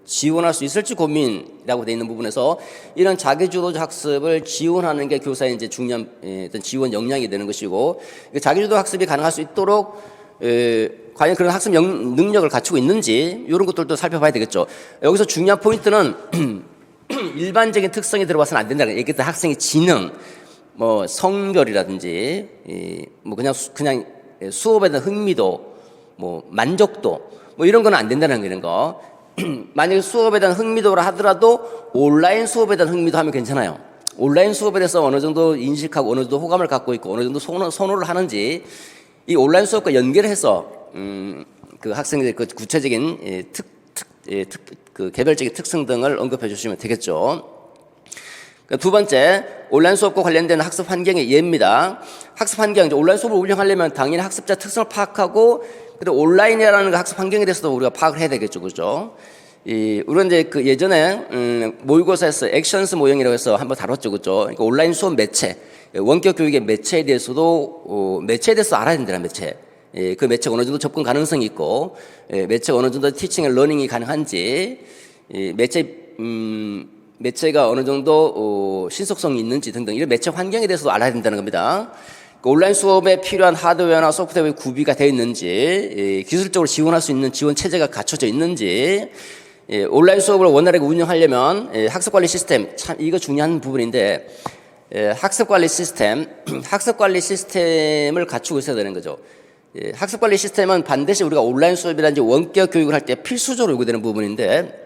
[SPEAKER 1] 지원할 수 있을지 고민이라고 되어 있는 부분에서 이런 자기주도적 학습을 지원하는 게 교사의 이제 중요한 어떤 지원 역량이 되는 것이고, 자기주도 학습이 가능할 수 있도록 과연 그런 학습 능력을 갖추고 있는지 이런 것들도 살펴봐야 되겠죠. 여기서 중요한 포인트는 일반적인 특성이 들어와서는 안 된다는 얘기했던 학생의 지능, 뭐 성별이라든지 뭐 그냥 수업에 대한 흥미도 뭐 만족도 뭐 이런 건 안 된다는 이런 거. 만약에 수업에 대한 흥미도라 하더라도 온라인 수업에 대한 흥미도 하면 괜찮아요. 온라인 수업에 대해서 어느 정도 인식하고 어느 정도 호감을 갖고 있고 어느 정도 선호를 하는지 이 온라인 수업과 연결해서 그 학생들의 그 구체적인 그 개별적인 특성 등을 언급해 주시면 되겠죠. 두 번째, 온라인 수업과 관련된 학습 환경의 예입니다. 학습 환경, 온라인 수업을 운영하려면 당연히 학습자 특성을 파악하고, 그리고 온라인이라는 그 학습 환경에 대해서도 우리가 파악을 해야 되겠죠, 그죠? 우리는 이제 그 예전에, 모의고사에서 액션스 모형이라고 해서 한번 다뤘죠, 그죠? 그러니까 온라인 수업 매체, 원격 교육의 매체에 대해서도, 매체에 대해서 알아야 된다는 매체. 그 매체가 어느 정도 접근 가능성이 있고, 매체가 어느 정도 티칭 앤 러닝이 가능한지, 매체가 어느 정도 신속성이 있는지 등등 이런 매체 환경에 대해서도 알아야 된다는 겁니다. 온라인 수업에 필요한 하드웨어나 소프트웨어의 구비가 되어 있는지, 기술적으로 지원할 수 있는 지원 체제가 갖춰져 있는지, 온라인 수업을 원활하게 운영하려면 학습관리 시스템, 참 이거 중요한 부분인데, 학습관리 시스템을 갖추고 있어야 되는 거죠. 학습관리 시스템은 반드시 우리가 온라인 수업이라든지 원격 교육을 할 때 필수적으로 요구되는 부분인데,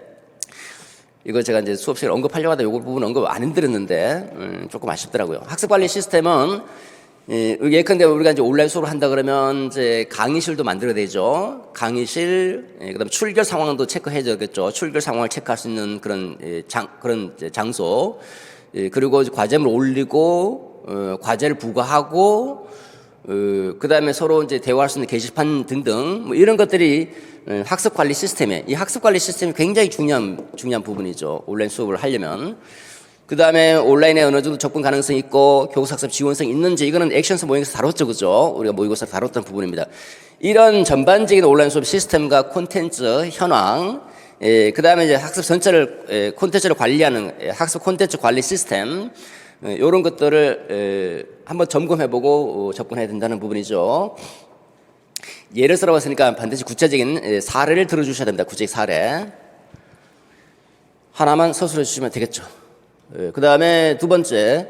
[SPEAKER 1] 이거 제가 이제 수업 시간에 언급하려고 하다 요거 부분 언급 안 해드렸는데, 조금 아쉽더라고요. 학습관리 시스템은, 예컨대 우리가 이제 온라인 수업을 한다 그러면 이제 강의실도 만들어야 되죠. 강의실, 그 다음에 출결 상황도 체크해줘야겠죠. 출결 상황을 체크할 수 있는 그런, 그런 장소. 그리고 과제물 올리고, 과제를 부과하고, 그 다음에 서로 이제 대화할 수 있는 게시판 등등, 뭐 이런 것들이 학습 관리 시스템에, 이 학습 관리 시스템이 굉장히 중요한 부분이죠. 온라인 수업을 하려면. 그 다음에 온라인에 어느 정도 접근 가능성이 있고, 교육학습 지원성이 있는지, 이거는 액션스 모형에서 다뤘죠, 그죠? 우리가 모의고사 다뤘던 부분입니다. 이런 전반적인 온라인 수업 시스템과 콘텐츠 현황, 그 다음에 이제 학습 전체를, 콘텐츠를 관리하는 학습 콘텐츠 관리 시스템, 이런 것들을 한번 점검해보고 접근해야 된다는 부분이죠. 예를 들어봤으니까 반드시 구체적인 사례를 들어주셔야 됩니다. 구체적 사례 하나만 서술해 주시면 되겠죠. 그 다음에 두 번째,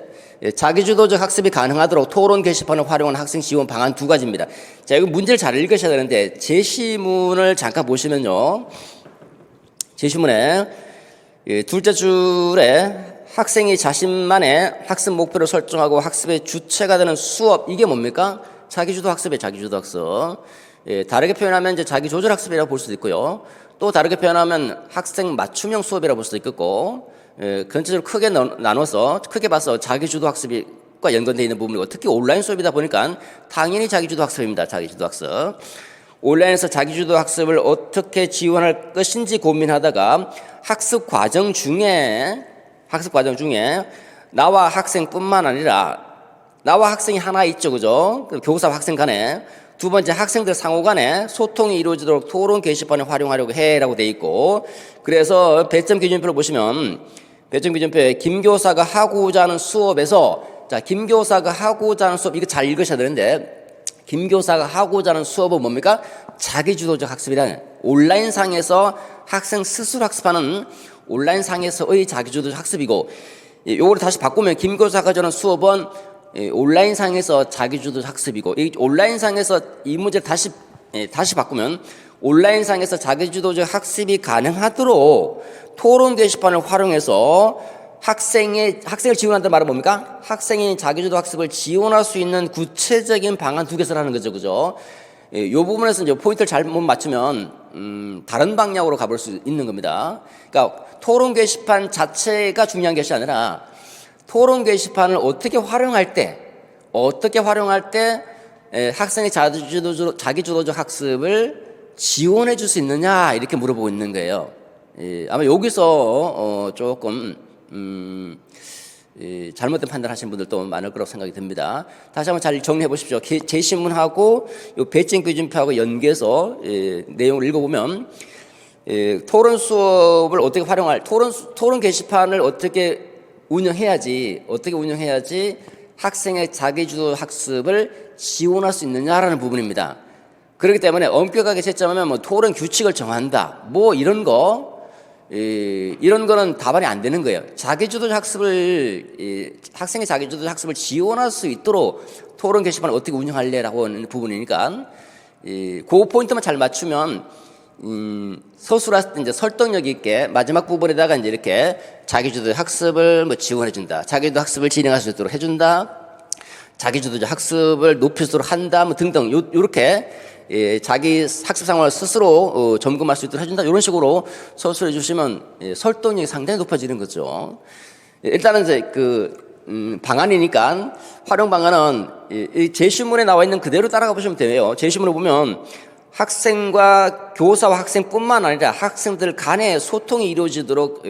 [SPEAKER 1] 자기주도적 학습이 가능하도록 토론 게시판을 활용한 학생 지원 방안 두 가지입니다. 자, 이거 문제를 잘 읽으셔야 되는데 제시문을 잠깐 보시면요, 제시문에 둘째 줄에 학생이 자신만의 학습 목표를 설정하고 학습의 주체가 되는 수업, 이게 뭡니까? 자기주도 학습이에요, 자기주도 학습. 다르게 표현하면 이제 자기조절 학습이라고 볼 수도 있고요. 또 다르게 표현하면 학생 맞춤형 수업이라고 볼 수도 있겠고, 전체적으로 크게 나눠서, 크게 봐서 자기주도 학습과 연관되어 있는 부분이고, 특히 온라인 수업이다 보니까 당연히 자기주도 학습입니다, 자기주도 학습. 온라인에서 자기주도 학습을 어떻게 지원할 것인지 고민하다가 학습 과정 중에 나와 학생뿐만 아니라 나와 학생이 하나 있죠, 그죠? 교사와 학생 간에 두 번째, 학생들 상호 간에 소통이 이루어지도록 토론 게시판을 활용하려고 해라고 돼 있고, 그래서 배점 기준표를 보시면 배점 기준표에 김 교사가 하고자 하는 수업에서, 자, 김 교사가 하고자 하는 수업, 이거 잘 읽으셔야 되는데, 김 교사가 하고자 하는 수업은 뭡니까? 자기주도적 학습이라는, 온라인상에서 학생 스스로 학습하는 온라인상에서의 자기주도적 학습이고, 요거를 다시 바꾸면 김 교사가 하는 수업은 온라인상에서 자기주도 학습이고, 이 온라인상에서 이 문제를 다시 바꾸면 온라인상에서 자기주도적 학습이 가능하도록 토론 게시판을 활용해서 학생을 지원한다는 말은 뭡니까? 학생이 자기주도 학습을 지원할 수 있는 구체적인 방안 두 개를 하는 거죠, 그죠? 이 부분에서 이제 포인트를 잘못 맞추면 다른 방향으로 가볼 수 있는 겁니다. 그러니까 토론 게시판 자체가 중요한 것이 아니라 토론 게시판을 어떻게 활용할 때 학생의 자기주도적 학습을 지원해 줄 수 있느냐, 이렇게 물어보고 있는 거예요. 아마 여기서 조금 잘못된 판단하신 분들도 많을 거라고 생각이 듭니다. 다시 한번 잘 정리해 보십시오. 제시문하고 요 배점 기준표하고 연계해서 내용을 읽어보면, 토론 수업을 어떻게 토론 게시판을 어떻게 운영해야지 학생의 자기주도 학습을 지원할 수 있느냐라는 부분입니다. 그렇기 때문에 엄격하게 채점하면 뭐 토론 규칙을 정한다, 뭐 이런 거, 이런 거는 답안이 안 되는 거예요. 자기주도 학습을 학생의 자기주도 학습을 지원할 수 있도록 토론 게시판을 어떻게 운영할래라고 하는 부분이니까 그 포인트만 잘 맞추면 서술할 때 이제 설득력 있게 마지막 부분에다가 이제 이렇게 자기주도 학습을 뭐 지원해준다, 자기주도 학습을 진행할 수 있도록 해준다, 자기주도 학습을 높일수록 한다, 뭐 등등 요렇게 자기 학습 상황을 스스로 점검할 수 있도록 해준다, 이런 식으로 서술해 주시면 설득력이 상당히 높아지는 거죠. 일단은 이제 방안이니까 활용 방안은 이 제시문에 나와 있는 그대로 따라가 보시면 돼요. 제시문을 보면 학생과 교사와 학생뿐만 아니라 학생들 간의 소통이 이루어지도록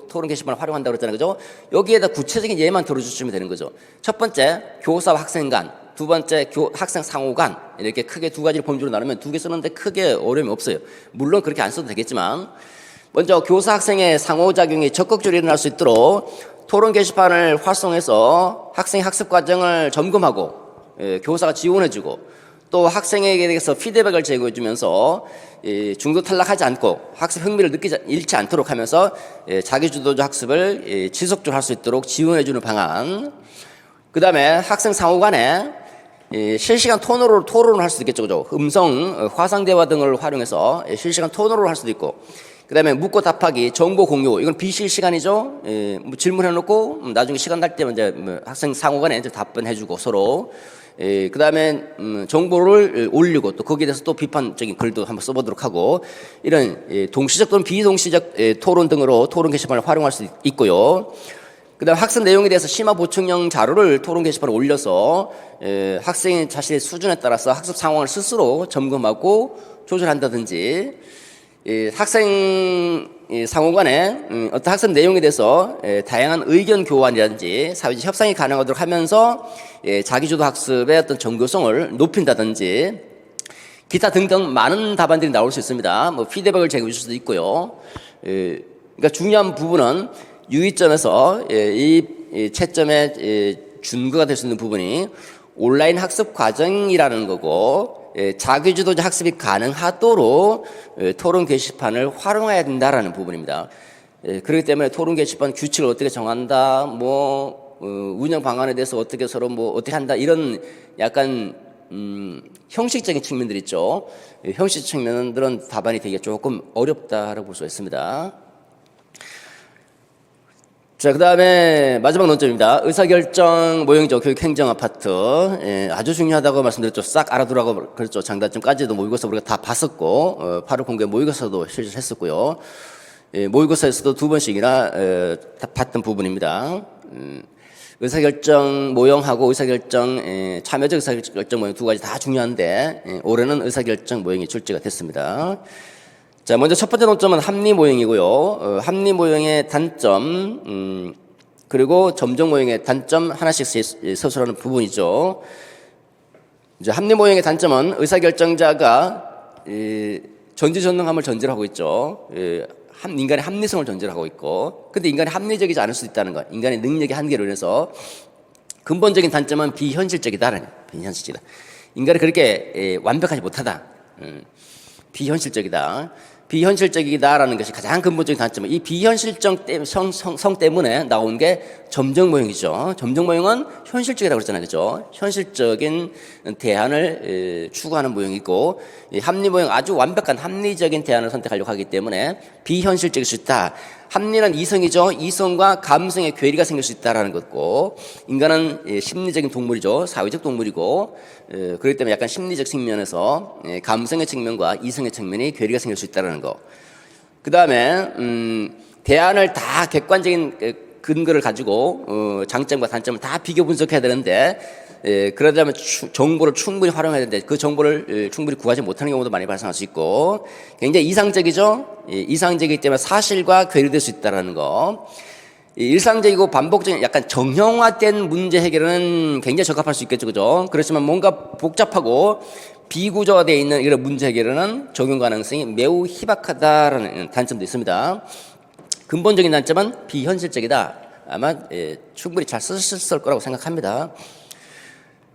[SPEAKER 1] 토론 게시판을 활용한다고 그랬잖아요. 그죠? 여기에다 구체적인 예만 들어주시면 되는 거죠. 첫 번째, 교사와 학생 간. 두 번째, 학생 상호 간. 이렇게 크게 두 가지를 범주로 나누면 두 개 쓰는데 크게 어려움이 없어요. 물론 그렇게 안 써도 되겠지만, 먼저 교사 학생의 상호작용이 적극적으로 일어날 수 있도록 토론 게시판을 활성해서 학생의 학습 과정을 점검하고 교사가 지원해주고, 또 학생에게 대해서 피드백을 제공해주면서 중도 탈락하지 않고 학습 흥미를 잃지 않도록 하면서 자기주도적 학습을 지속적으로 할 수 있도록 지원해주는 방안. 그 다음에 학생 상호 간에 실시간 톤으로 토론을 할 수도 있겠죠. 그죠? 음성, 화상대화 등을 활용해서 실시간 톤으로 할 수도 있고, 그 다음에 묻고 답하기, 정보 공유, 이건 비실시간이죠. 뭐 질문해놓고 나중에 시간 날 때면 이제 학생 상호 간에 이제 답변해주고 서로. 그 다음에 정보를 올리고 또 거기에 대해서 또 비판적인 글도 한번 써보도록 하고, 이런 동시적 또는 비동시적 토론 등으로 토론 게시판을 활용할 수 있고요. 그 다음 학습 내용에 대해서 심화 보충형 자료를 토론 게시판에 올려서 학생의 자신의 수준에 따라서 학습 상황을 스스로 점검하고 조절한다든지, 학생 상호 간에 어떤 학습 내용에 대해서 다양한 의견 교환이라든지 사회적 협상이 가능하도록 하면서 자기주도 학습의 어떤 정교성을 높인다든지, 기타 등등 많은 답안들이 나올 수 있습니다. 뭐 피드백을 제공해 줄 수도 있고요. 그러니까 중요한 부분은 유의점에서 이 채점의 준거가 될 수 있는 부분이 온라인 학습 과정이라는 거고, 자기주도적 학습이 가능하도록 토론 게시판을 활용해야 된다라는 부분입니다. 그렇기 때문에 토론 게시판 규칙을 어떻게 정한다, 운영 방안에 대해서 어떻게 서로 어떻게 한다, 이런 약간 형식적인 측면들 있죠. 형식 측면들은 답안이 되게 조금 어렵다라고 볼 수 있습니다. 자, 그 다음에 마지막 논점입니다. 의사결정 모형이죠. 교육행정학 파트. 아주 중요하다고 말씀드렸죠. 싹 알아두라고 그랬죠. 장단점까지도 모의고사 우리가 다 봤었고, 8월 공개 모의고사도 실시했었고요. 모의고사에서도 두 번씩이나 봤던 부분입니다. 의사결정 모형하고 의사결정, 참여적 의사결정 모형 두 가지 다 중요한데, 올해는 의사결정 모형이 출제가 됐습니다. 자, 먼저 첫 번째 논점은 합리 모형이고요. 합리 모형의 단점, 그리고 점정 모형의 단점 하나씩 서술하는 부분이죠. 이제 합리 모형의 단점은 의사결정자가 전지전능함을 전제로 하고 있죠. 인간의 합리성을 전제로 하고 있고, 근데 인간이 합리적이지 않을 수 있다는 것, 인간의 능력의 한계로 인해서 근본적인 단점은 비현실적이다라는, 비현실적이다. 인간이 그렇게 완벽하지 못하다. 비현실적이다. 비현실적이다라는 것이 가장 근본적인 단점은 이 비현실성 때문에 나온 게 점정 모형이죠. 점정 모형은 현실적이라고 그랬잖아요. 그죠? 현실적인 대안을 추구하는 모형이고, 합리 모형 아주 완벽한 합리적인 대안을 선택하려고 하기 때문에 비현실적일 수 있다. 합리는 이성이죠. 이성과 감성의 괴리가 생길 수 있다라는 것고, 인간은 심리적인 동물이죠. 사회적 동물이고, 그렇기 때문에 약간 심리적 측면에서 감성의 측면과 이성의 측면이 괴리가 생길 수 있다라는 거. 그 다음에 대안을 다 객관적인 근거를 가지고 장점과 단점을 다 비교 분석해야 되는데, 그러려면 정보를 충분히 활용해야 되는데 그 정보를 충분히 구하지 못하는 경우도 많이 발생할 수 있고, 굉장히 이상적이죠. 이상적이기 때문에 사실과 괴리될 수 있다는 거. 일상적이고 반복적인 약간 정형화된 문제 해결은 굉장히 적합할 수 있겠죠. 그죠? 그렇지만 뭔가 복잡하고 비구조화되어 있는 이런 문제 해결은 적용 가능성이 매우 희박하다라는 단점도 있습니다. 근본적인 단점은 비현실적이다. 아마 충분히 잘 쓰셨을 거라고 생각합니다.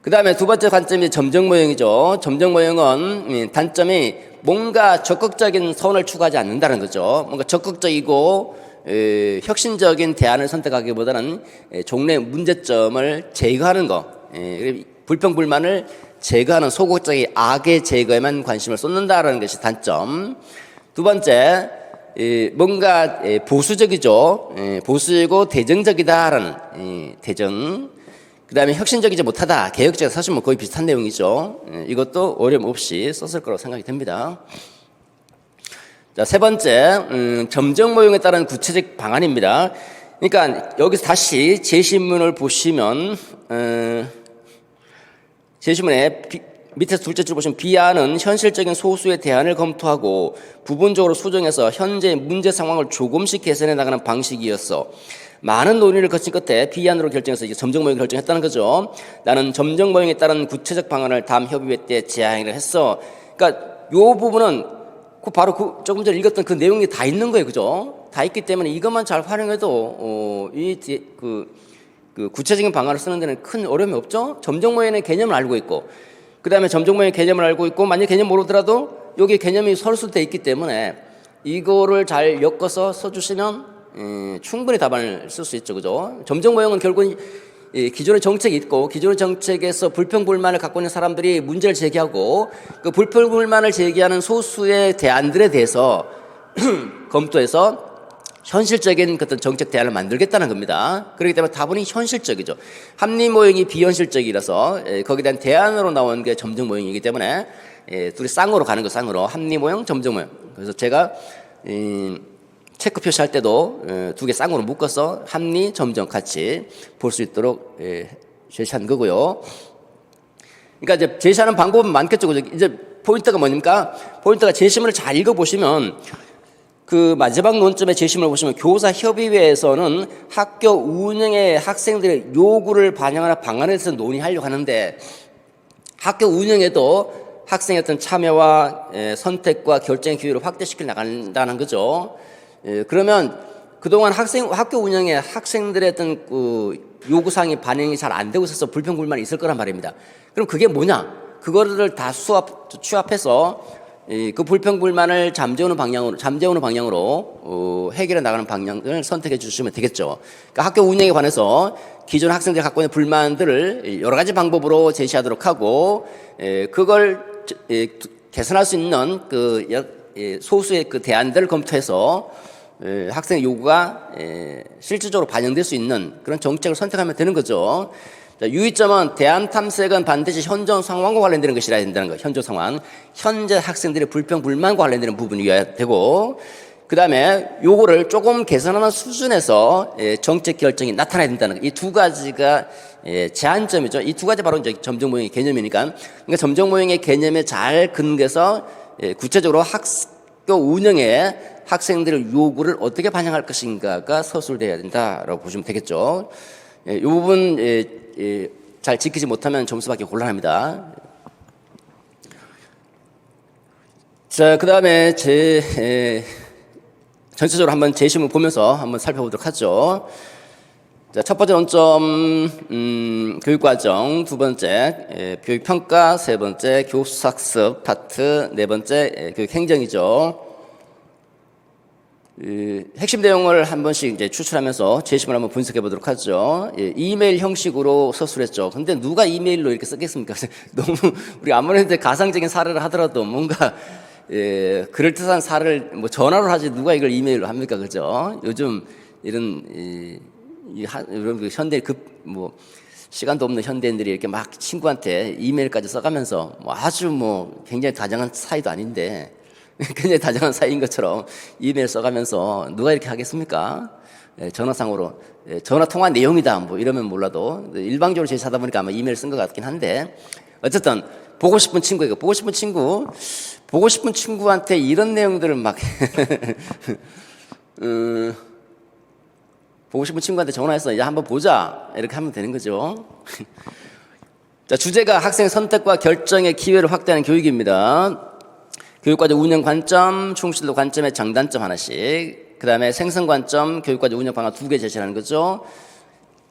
[SPEAKER 1] 그 다음에 두 번째 관점이 점정 모형이죠. 점정 모형은 단점이 뭔가 적극적인 선을 추구하지 않는다는 거죠. 뭔가 적극적이고 혁신적인 대안을 선택하기보다는 종래 문제점을 제거하는 거, 불평불만을 제거하는 소극적인 악의 제거에만 관심을 쏟는다는 것이 단점. 두 번째, 뭔가 보수적이죠. 보수이고 대정적이다라는 대정. 그 다음에 혁신적이지 못하다, 개혁적, 사실 뭐 거의 비슷한 내용이죠. 이것도 어려움 없이 썼을 거라고 생각이 됩니다. 자, 세 번째, 점정 모형에 따른 구체적 방안입니다. 그러니까 여기서 다시 제시문을 보시면, 제시문에 밑에서 둘째 줄 보시면 비안은 현실적인 소수의 대안을 검토하고 부분적으로 수정해서 현재 문제 상황을 조금씩 개선해 나가는 방식이었어. 많은 논의를 거친 끝에 비안으로 결정해서 이제 점정 모형을 결정했다는 거죠. 나는 점정 모형에 따른 구체적 방안을 다음 협의회 때 제안을 했어. 그러니까 요 부분은 바로 조금 전에 읽었던 그 내용이 다 있는 거예요, 그죠? 다 있기 때문에 이것만 잘 활용해도 그 구체적인 방안을 쓰는 데는 큰 어려움이 없죠. 점정 모형의 개념을 알고 있고, 그 다음에 점정 모형의 개념을 알고 있고, 만약 개념 모르더라도 여기 개념이 설수돼 있기 때문에 이거를 잘 엮어서 써주시면 충분히 답안을 쓸 수 있죠, 그죠? 점정 모형은 결국은 기존의 정책이 있고 기존의 정책에서 불평불만을 갖고 있는 사람들이 문제를 제기하고 그 불평불만을 제기하는 소수의 대안들에 대해서 검토해서 현실적인 어떤 정책 대안을 만들겠다는 겁니다. 그렇기 때문에 다분히 현실적이죠. 합리 모형이 비현실적이라서 거기에 대한 대안으로 나온 게 점정 모형이기 때문에 둘이 쌍으로 가는 거, 쌍으로. 합리 모형, 점정 모형. 그래서 제가 체크 표시할 때도 두 개 쌍으로 묶어서 합리, 점정 같이 볼 수 있도록 제시한 거고요. 그러니까 이제 제시하는 방법은 많겠죠. 이제 포인트가 뭐입니까? 포인트가 제시문을 잘 읽어보시면 그 마지막 논점의 제시문을 보시면 교사 협의회에서는 학교 운영에 학생들의 요구를 반영하는 방안에 대해서 논의하려고 하는데 학교 운영에도 학생의 어떤 참여와 선택과 결정의 기회를 확대시켜 나간다는 거죠. 그러면 그동안 학교 운영에 학생들의 어떤 그 요구사항이 반영이 잘 안 되고 있어서 불평불만이 있을 거란 말입니다. 그럼 그게 뭐냐? 그거를 다 취합해서 그 불평불만을 잠재우는 방향으로 해결해 나가는 방향을 선택해 주시면 되겠죠. 그러니까 학교 운영에 관해서 기존 학생들이 갖고 있는 불만들을 여러 가지 방법으로 제시하도록 하고 그걸 개선할 수 있는 그 소수의 그 대안들을 검토해서 학생의 요구가 실질적으로 반영될 수 있는 그런 정책을 선택하면 되는 거죠. 자, 유의점은 대안 탐색은 반드시 현재 상황과 관련되는 것이라 된다는 거예요. 현재 상황, 현재 학생들의 불평 불만과 관련되는 부분이어야 되고, 그 다음에 요거를 조금 개선하는 수준에서 정책 결정이 나타나야 된다는 거예요. 이 두 가지가 제한점이죠. 이 두 가지 바로 이제 점정 모형의 개념이니까, 그러니까 점정 모형의 개념에 잘 근거해서 구체적으로 학교 운영에 학생들의 요구를 어떻게 반영할 것인가가 서술돼야 된다라고 보시면 되겠죠. 이 부분 잘 지키지 못하면 점수 받기 곤란합니다. 자, 그 다음에 전체적으로 한번 제시문 보면서 한번 살펴보도록 하죠. 자, 첫 번째 논점, 교육과정, 두 번째, 교육평가, 세 번째, 교수학습 파트, 네 번째, 교육행정이죠. 핵심 내용을 한 번씩 이제 추출하면서 제시문을 한번 분석해 보도록 하죠. 이메일 형식으로 서술했죠. 근데 누가 이메일로 이렇게 쓰겠습니까? 너무 우리 아무래도 가상적인 사례를 하더라도 뭔가 그럴듯한 사례를 뭐 전화로 하지 누가 이걸 이메일로 합니까? 그죠? 요즘 이런 이런 현대 뭐 시간도 없는 현대인들이 이렇게 막 친구한테 이메일까지 써가면서 뭐 아주 뭐 굉장히 다정한 사이도 아닌데. 굉장히 다정한 사이인 것처럼 이메일 써가면서 누가 이렇게 하겠습니까? 전화상으로 전화 통화 내용이다 뭐 이러면 몰라도 일방적으로 제시하다 보니까 아마 이메일 쓴 것 같긴 한데 어쨌든 보고 싶은 친구한테 이런 내용들을 막 보고 싶은 친구한테 전화해서 이제 한번 보자 이렇게 하면 되는 거죠. 자, 주제가 학생 선택과 결정의 기회를 확대하는 교육입니다. 교육과정 운영 관점, 충실도 관점의 장단점 하나씩, 그 다음에 생성 관점, 교육과정 운영 방안 두 개 제시하는 거죠.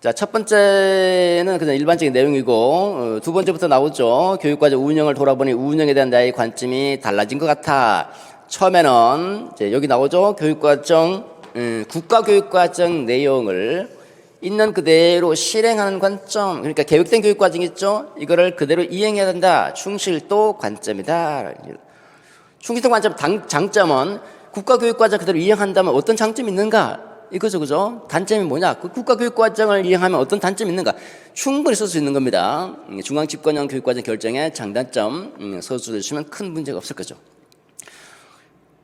[SPEAKER 1] 자, 첫 번째는 그냥 일반적인 내용이고, 두 번째부터 나오죠. 교육과정 운영을 돌아보니 운영에 대한 나의 관점이 달라진 것 같아. 처음에는 이제 여기 나오죠. 교육과정, 국가교육과정 내용을 있는 그대로 실행하는 관점. 그러니까 계획된 교육과정이 있죠. 이거를 그대로 이행해야 된다. 충실도 관점이다. 충실도 관점 장점은 국가교육과정 그대로 이행한다면 어떤 장점이 있는가? 이거죠, 그죠? 단점이 뭐냐? 그 국가교육과정을 이행하면 어떤 단점이 있는가? 충분히 쓸 수 있는 겁니다. 중앙집권형 교육과정 결정의 장단점 서술해 주시면 큰 문제가 없을 거죠.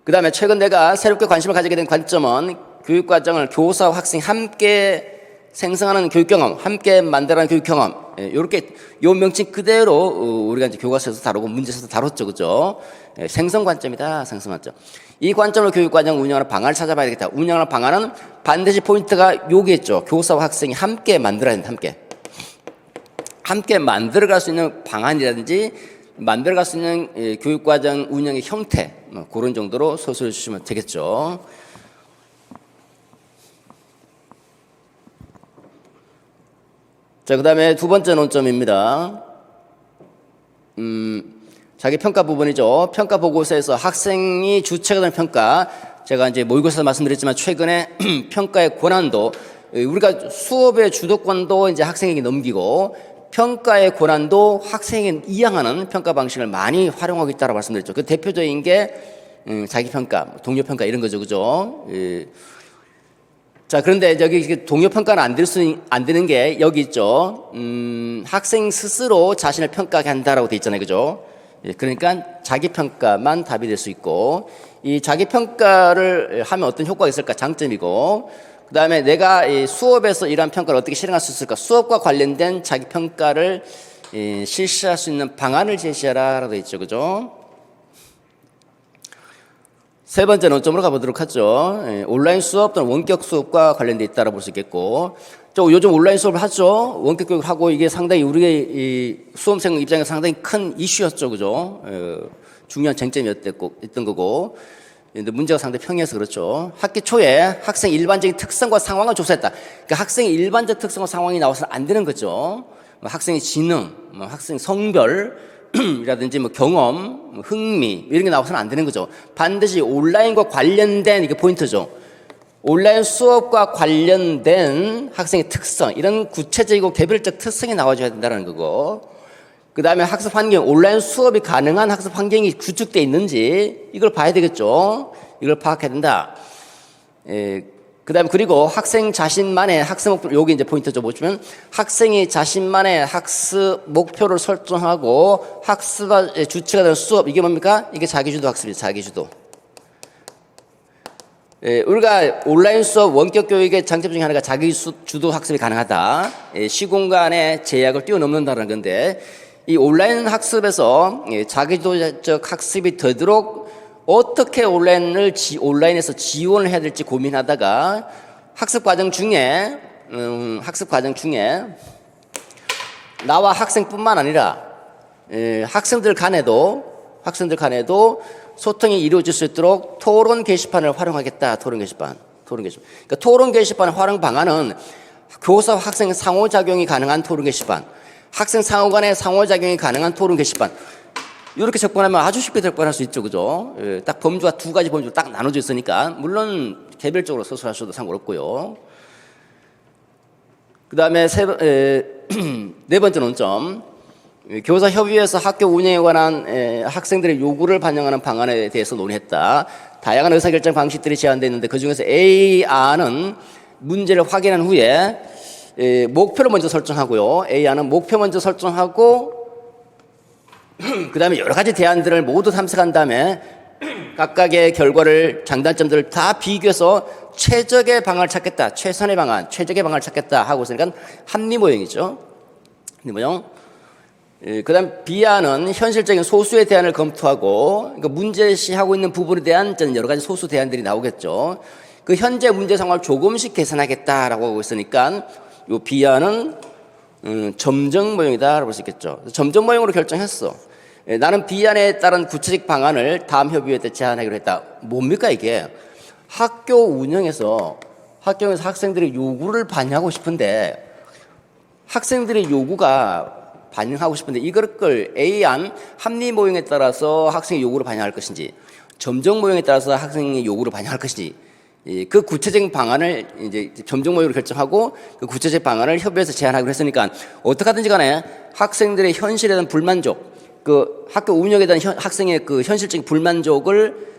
[SPEAKER 1] 그 다음에 최근 내가 새롭게 관심을 가지게 된 관점은 교육과정을 교사와 학생이 함께 생성하는 교육 경험, 함께 만들어가는 교육 경험. 이렇게 요 명칭 그대로 우리가 이제 교과서에서 다루고 문제에서도 다뤘죠, 그죠? 생성 관점이다, 생성 관점. 이 관점으로 교육과정 운영하는 방안을 찾아봐야 되겠다. 운영하는 방안은 반드시 포인트가 여기겠죠. 교사와 학생이 함께 만들어야 된다, 함께 만들어갈 수 있는 방안이라든지 만들어갈 수 있는 교육과정 운영의 형태, 그런 정도로 서술해 주시면 되겠죠. 자, 그 다음에 두 번째 논점입니다. 자기 평가 부분이죠. 평가 보고서에서 학생이 주체가 되는 평가. 제가 이제 모의고사에서 말씀드렸지만 최근에 평가의 권한도, 우리가 수업의 주도권도 이제 학생에게 넘기고 평가의 권한도 학생에게 이양하는 평가 방식을 많이 활용하고 있다고 말씀드렸죠. 그 대표적인 게 자기 평가, 동료 평가 이런 거죠, 그죠? 자, 그런데 여기 동료 평가는 안 되는 게 여기 있죠. 학생 스스로 자신을 평가하게 한다라고 돼 있잖아요, 그죠? 그러니까 자기 평가만 답이 될 수 있고, 이 자기 평가를 하면 어떤 효과가 있을까 장점이고, 그 다음에 내가 이 수업에서 이러한 평가를 어떻게 실행할 수 있을까? 수업과 관련된 자기 평가를 실시할 수 있는 방안을 제시하라라고 돼 있죠, 그죠? 세 번째 논점으로 가보도록 하죠. 온라인 수업 또는 원격 수업과 관련돼 있다고 볼 수 있겠고, 요즘 온라인 수업을 하죠. 원격 교육을 하고 이게 상당히 우리의 이 수험생 입장에서 상당히 큰 이슈였죠, 그죠? 중요한 쟁점이었던 거고, 근데 문제가 상당히 평이해서 그렇죠. 학기 초에 학생 일반적인 특성과 상황을 조사했다. 그러니까 학생의 일반적 특성과 상황이 나와서는 안 되는 거죠. 학생의 지능, 학생 성별, 이라든지 경험, 흥미 이런 게 나와서는 안 되는 거죠. 반드시 온라인과 관련된 이게 포인트죠. 온라인 수업과 관련된 학생의 특성, 이런 구체적이고 개별적 특성이 나와줘야 된다는 거고, 그 다음에 학습 환경, 온라인 수업이 가능한 학습 환경이 구축되어 있는지 이걸 봐야 되겠죠. 이걸 파악해야 된다. 그 다음에 그리고 학생 자신만의 학습 목표, 여기 이제 포인트죠. 보시면 학생이 자신만의 학습 목표를 설정하고 학습의 주체가 되는 수업, 이게 뭡니까? 이게 자기주도 학습이죠. 자기주도. 우리가 온라인 수업 원격 교육의 장점 중에 하나가 자기주도 학습이 가능하다. 시공간의 제약을 뛰어넘는다는 건데, 이 온라인 학습에서 자기주도적 학습이 되도록 어떻게 온라인에서 지원을 해야 될지 고민하다가 학습 과정 중에 나와 학생뿐만 아니라 학생들 간에도 소통이 이루어질 수 있도록 토론 게시판을 활용하겠다. 토론 게시판. 그러니까 토론 게시판 활용 방안은 교사와 학생 상호작용이 가능한 토론 게시판, 학생 상호 간의 상호작용이 가능한 토론 게시판. 이렇게 접근하면 아주 쉽게 접근할 수 있죠, 그죠? 딱 범주가 두 가지 범주로 딱 나눠져 있으니까, 물론 개별적으로 서술하셔도 상관없고요. 그 다음에 네 번째 논점, 교사 협의회에서 학교 운영에 관한 학생들의 요구를 반영하는 방안에 대해서 논의했다. 다양한 의사결정 방식들이 제안되어 있는데 그 중에서 A안은 문제를 확인한 후에 목표를 먼저 설정하고요. A안은 목표 먼저 설정하고 그 다음에 여러 가지 대안들을 모두 탐색한 다음에 각각의 결과를, 장단점들을 다 비교해서 최적의 방안을 찾겠다. 최선의 방안, 최적의 방안을 찾겠다 하고 있으니까 합리 모형이죠. 합리 모형. 그 다음 B안은 현실적인 소수의 대안을 검토하고, 그러니까 문제시하고 있는 부분에 대한 여러 가지 소수 대안들이 나오겠죠. 그 현재 문제 상황을 조금씩 개선하겠다라고 하고 있으니까 이 B안은 점정 모형이다라고 볼 수 있겠죠. 점정 모형으로 결정했어. 나는 B안에 따른 구체적 방안을 다음 협의회 때 제안하기로 했다. 뭡니까 이게? 학교 운영에서 학생들의 요구를 반영하고 싶은데 학생들의 요구가 반영하고 싶은데 이걸 A안 합리 모형에 따라서 학생의 요구를 반영할 것인지 점정 모형에 따라서 학생의 요구를 반영할 것인지 그 구체적인 방안을 이제 점정 모형으로 결정하고 그 구체적 방안을 협의해서 제안하기로 했으니까 어떻게 하든지 간에 학생들의 현실에 대한 불만족, 그 학교 운영에 대한 학생의 그 현실적인 불만족을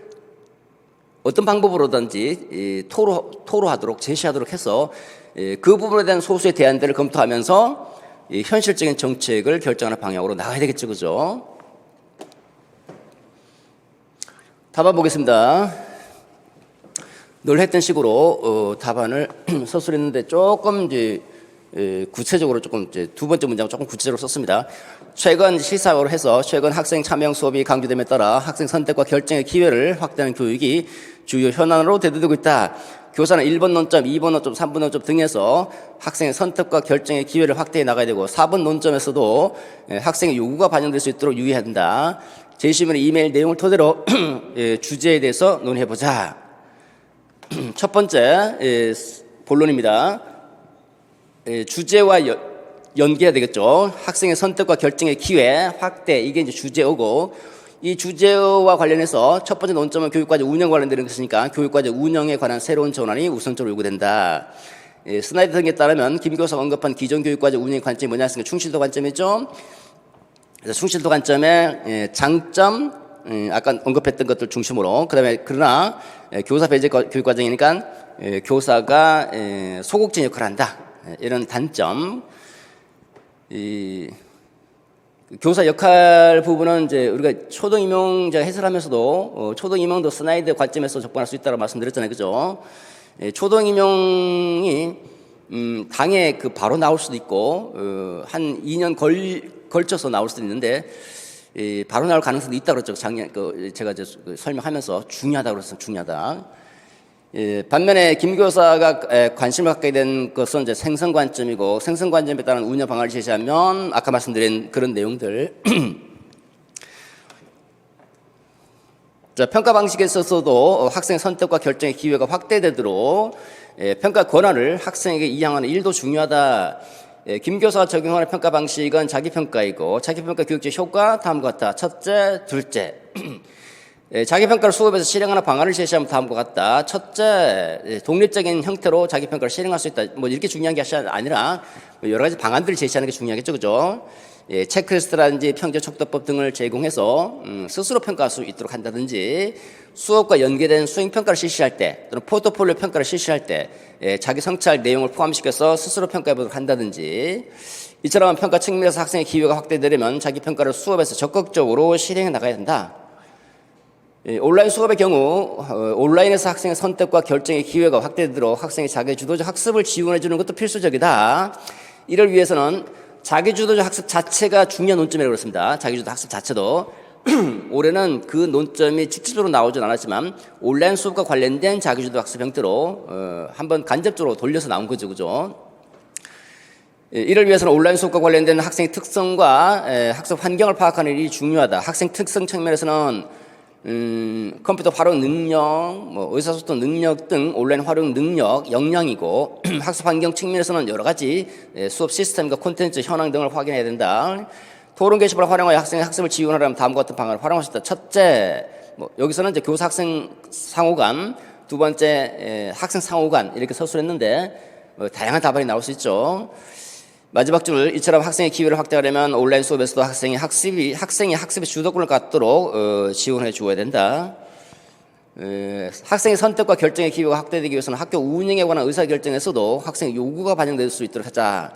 [SPEAKER 1] 어떤 방법으로든지 토로하도록 제시하도록 해서 그 부분에 대한 소수의 대안들을 검토하면서 현실적인 정책을 결정하는 방향으로 나가야 되겠죠, 그죠? 답안 보겠습니다. 늘 했던 식으로 답안을 서술했는데 조금 이제 구체적으로 조금 이제 두 번째 문장을 조금 구체적으로 썼습니다. 최근 실사로 해서 최근 학생 참여형 수업이 강조됨에 따라 학생 선택과 결정의 기회를 확대하는 교육이 주요 현안으로 대두되고 있다. 교사는 1번 논점, 2번 논점, 3번 논점 등에서 학생의 선택과 결정의 기회를 확대해 나가야 되고 4번 논점에서도 학생의 요구가 반영될 수 있도록 유의해야 된다. 제시문의 이메일 내용을 토대로 주제에 대해서 논의해보자. 첫 번째 본론입니다. 주제와 연계해야 되겠죠. 학생의 선택과 결정의 기회 확대, 이게 이제 주제어고, 이 주제와 관련해서 첫 번째 논점은 교육과제 운영 관련되는 것이니까 교육과제 운영에 관한 새로운 전환이 우선적으로 요구된다. 스라이드 등에 따르면 김 교사가 언급한 기존 교육과제 운영의 관점이 뭐냐 했으니까 충실도 관점이죠. 그래서 충실도 관점의 장점, 아까 언급했던 것들 중심으로, 그러나 교사 배제 교육과정이니까 교사가 소극적인 역할을 한다. 이런 단점. 교사 역할 부분은 이제 우리가 초등 임용 제가 해설하면서도 초등 임용도 스라이드 관점에서 접근할 수 있다고 말씀드렸잖아요, 그죠? 초등 임용이 당에 그 바로 나올 수도 있고 한 2년 걸쳐서 나올 수도 있는데 바로 나올 가능성도 있다고 그랬죠. 작년 제가 이제 설명하면서 중요하다고 그랬어요. 중요하다. 반면에 김 교사가 관심을 갖게 된 것은 이제 생성 관점이고, 생성 관점에 따른 운영 방안을 제시하면 아까 말씀드린 그런 내용들. 자, 평가 방식에 있어서도 학생 선택과 결정의 기회가 확대되도록 평가 권한을 학생에게 이양하는 일도 중요하다. 김 교사가 적용하는 평가 방식은 자기평가이고, 자기평가 교육적 효과 다음과 같다. 첫째, 둘째. 자기평가를 수업에서 실행하는 방안을 제시하면 다음과 같다. 첫째, 독립적인 형태로 자기평가를 실행할 수 있다. 뭐 이렇게 중요한 게 아니라 여러 가지 방안들을 제시하는 게 중요하겠죠, 그죠? 체크리스트라든지 평제촉도법 등을 제공해서 스스로 평가할 수 있도록 한다든지, 수업과 연계된 수행평가를 실시할 때 또는 포트폴리오 평가를 실시할 때 자기 성찰 내용을 포함시켜서 스스로 평가해보도록 한다든지, 이처럼 평가 측면에서 학생의 기회가 확대되려면 자기평가를 수업에서 적극적으로 실행해 나가야 된다. 온라인 수업의 경우 온라인에서 학생의 선택과 결정의 기회가 확대되도록 학생의 자기주도적 학습을 지원해 주는 것도 필수적이다. 이를 위해서는 자기주도적 학습 자체가 중요한 논점이라고 그랬습니다. 자기주도 학습 자체도 올해는 그 논점이 직접적으로 나오진 않았지만 온라인 수업과 관련된 자기주도 학습 형태로 한번 간접적으로 돌려서 나온 거죠, 그죠? 이를 위해서는 온라인 수업과 관련된 학생의 특성과 학습 환경을 파악하는 일이 중요하다. 학생 특성 측면에서는 컴퓨터 활용 능력, 의사소통 능력 등 온라인 활용 능력, 역량이고, 학습 환경 측면에서는 여러 가지 수업 시스템과 콘텐츠 현황 등을 확인해야 된다. 토론 게시판을 활용하여 학생의 학습을 지원하려면 다음과 같은 방안을 활용할 수 있다. 첫째, 여기서는 이제 교사 학생 상호간, 두 번째 학생 상호간 이렇게 서술했는데 다양한 답안이 나올 수 있죠. 마지막 줄, 이처럼 학생의 기회를 확대하려면 온라인 수업에서도 학생이 학습의 주도권을 갖도록 지원해 주어야 된다. 학생의 선택과 결정의 기회가 확대되기 위해서는 학교 운영에 관한 의사결정에서도 학생의 요구가 반영될 수 있도록 하자.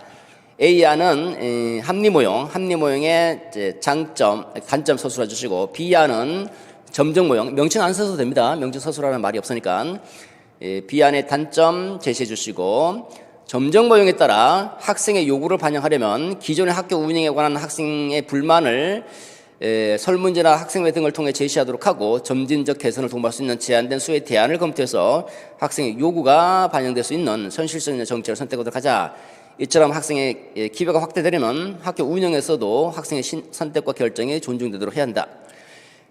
[SPEAKER 1] A안은 합리모형의 장점, 단점 서술해 주시고, B안은 점정모형, 명칭 안 써도 됩니다. 명칭 서술하는 말이 없으니까. B안의 단점 제시해 주시고, 점정 모형에 따라 학생의 요구를 반영하려면 기존의 학교 운영에 관한 학생의 불만을 설문제나 학생회 등을 통해 제시하도록 하고, 점진적 개선을 도모할 수 있는 제한된 수의 대안을 검토해서 학생의 요구가 반영될 수 있는 현실성 있는 정책을 선택하도록 하자. 이처럼 학생의 기회가 확대되려면 학교 운영에서도 학생의 선택과 결정이 존중되도록 해야 한다.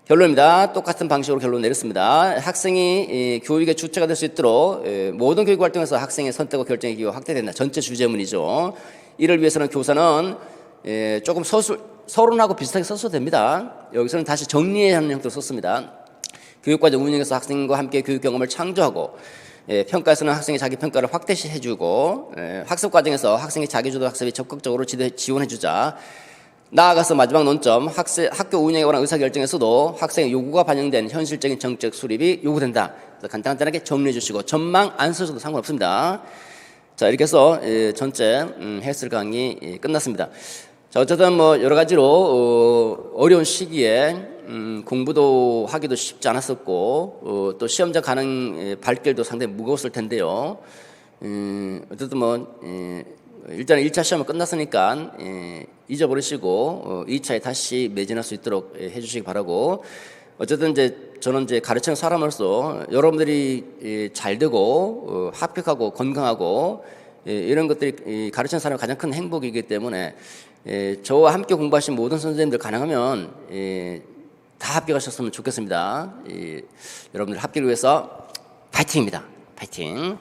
[SPEAKER 1] 결론입니다. 똑같은 방식으로 결론 내렸습니다. 학생이 교육의 주체가 될 수 있도록 모든 교육 활동에서 학생의 선택과 결정의 기회가 확대된다. 전체 주제문이죠. 이를 위해서는 교사는 조금 서론하고 비슷하게 써도 됩니다. 여기서는 다시 정리하는 형태로 썼습니다. 교육과정 운영에서 학생과 함께 교육 경험을 창조하고, 평가에서는 학생의 자기 평가를 확대시 해주고, 학습 과정에서 학생의 자기주도 학습에 적극적으로 지원해주자. 나아가서 마지막 논점, 학교 운영에 관한 의사결정에서도 학생의 요구가 반영된 현실적인 정책 수립이 요구된다. 그래서 간단하게 정리해 주시고 전망 안 써줘도 상관없습니다. 자, 이렇게 해서 전체 헬스 강의 끝났습니다. 자, 어쨌든 뭐 여러 가지로 어려운 시기에 공부도 하기도 쉽지 않았었고, 또 시험장 가는 발길도 상당히 무거웠을 텐데요. 어쨌든 뭐 일단 1차 시험은 끝났으니까 잊어버리시고 2차에 다시 매진할 수 있도록 해주시기 바라고, 어쨌든 이제 저는 이제 가르치는 사람으로서 여러분들이 잘 되고 합격하고 건강하고 이런 것들이 가르치는 사람의 가장 큰 행복이기 때문에 저와 함께 공부하신 모든 선생님들 가능하면 다 합격하셨으면 좋겠습니다. 여러분들 합격을 위해서 파이팅입니다. 파이팅.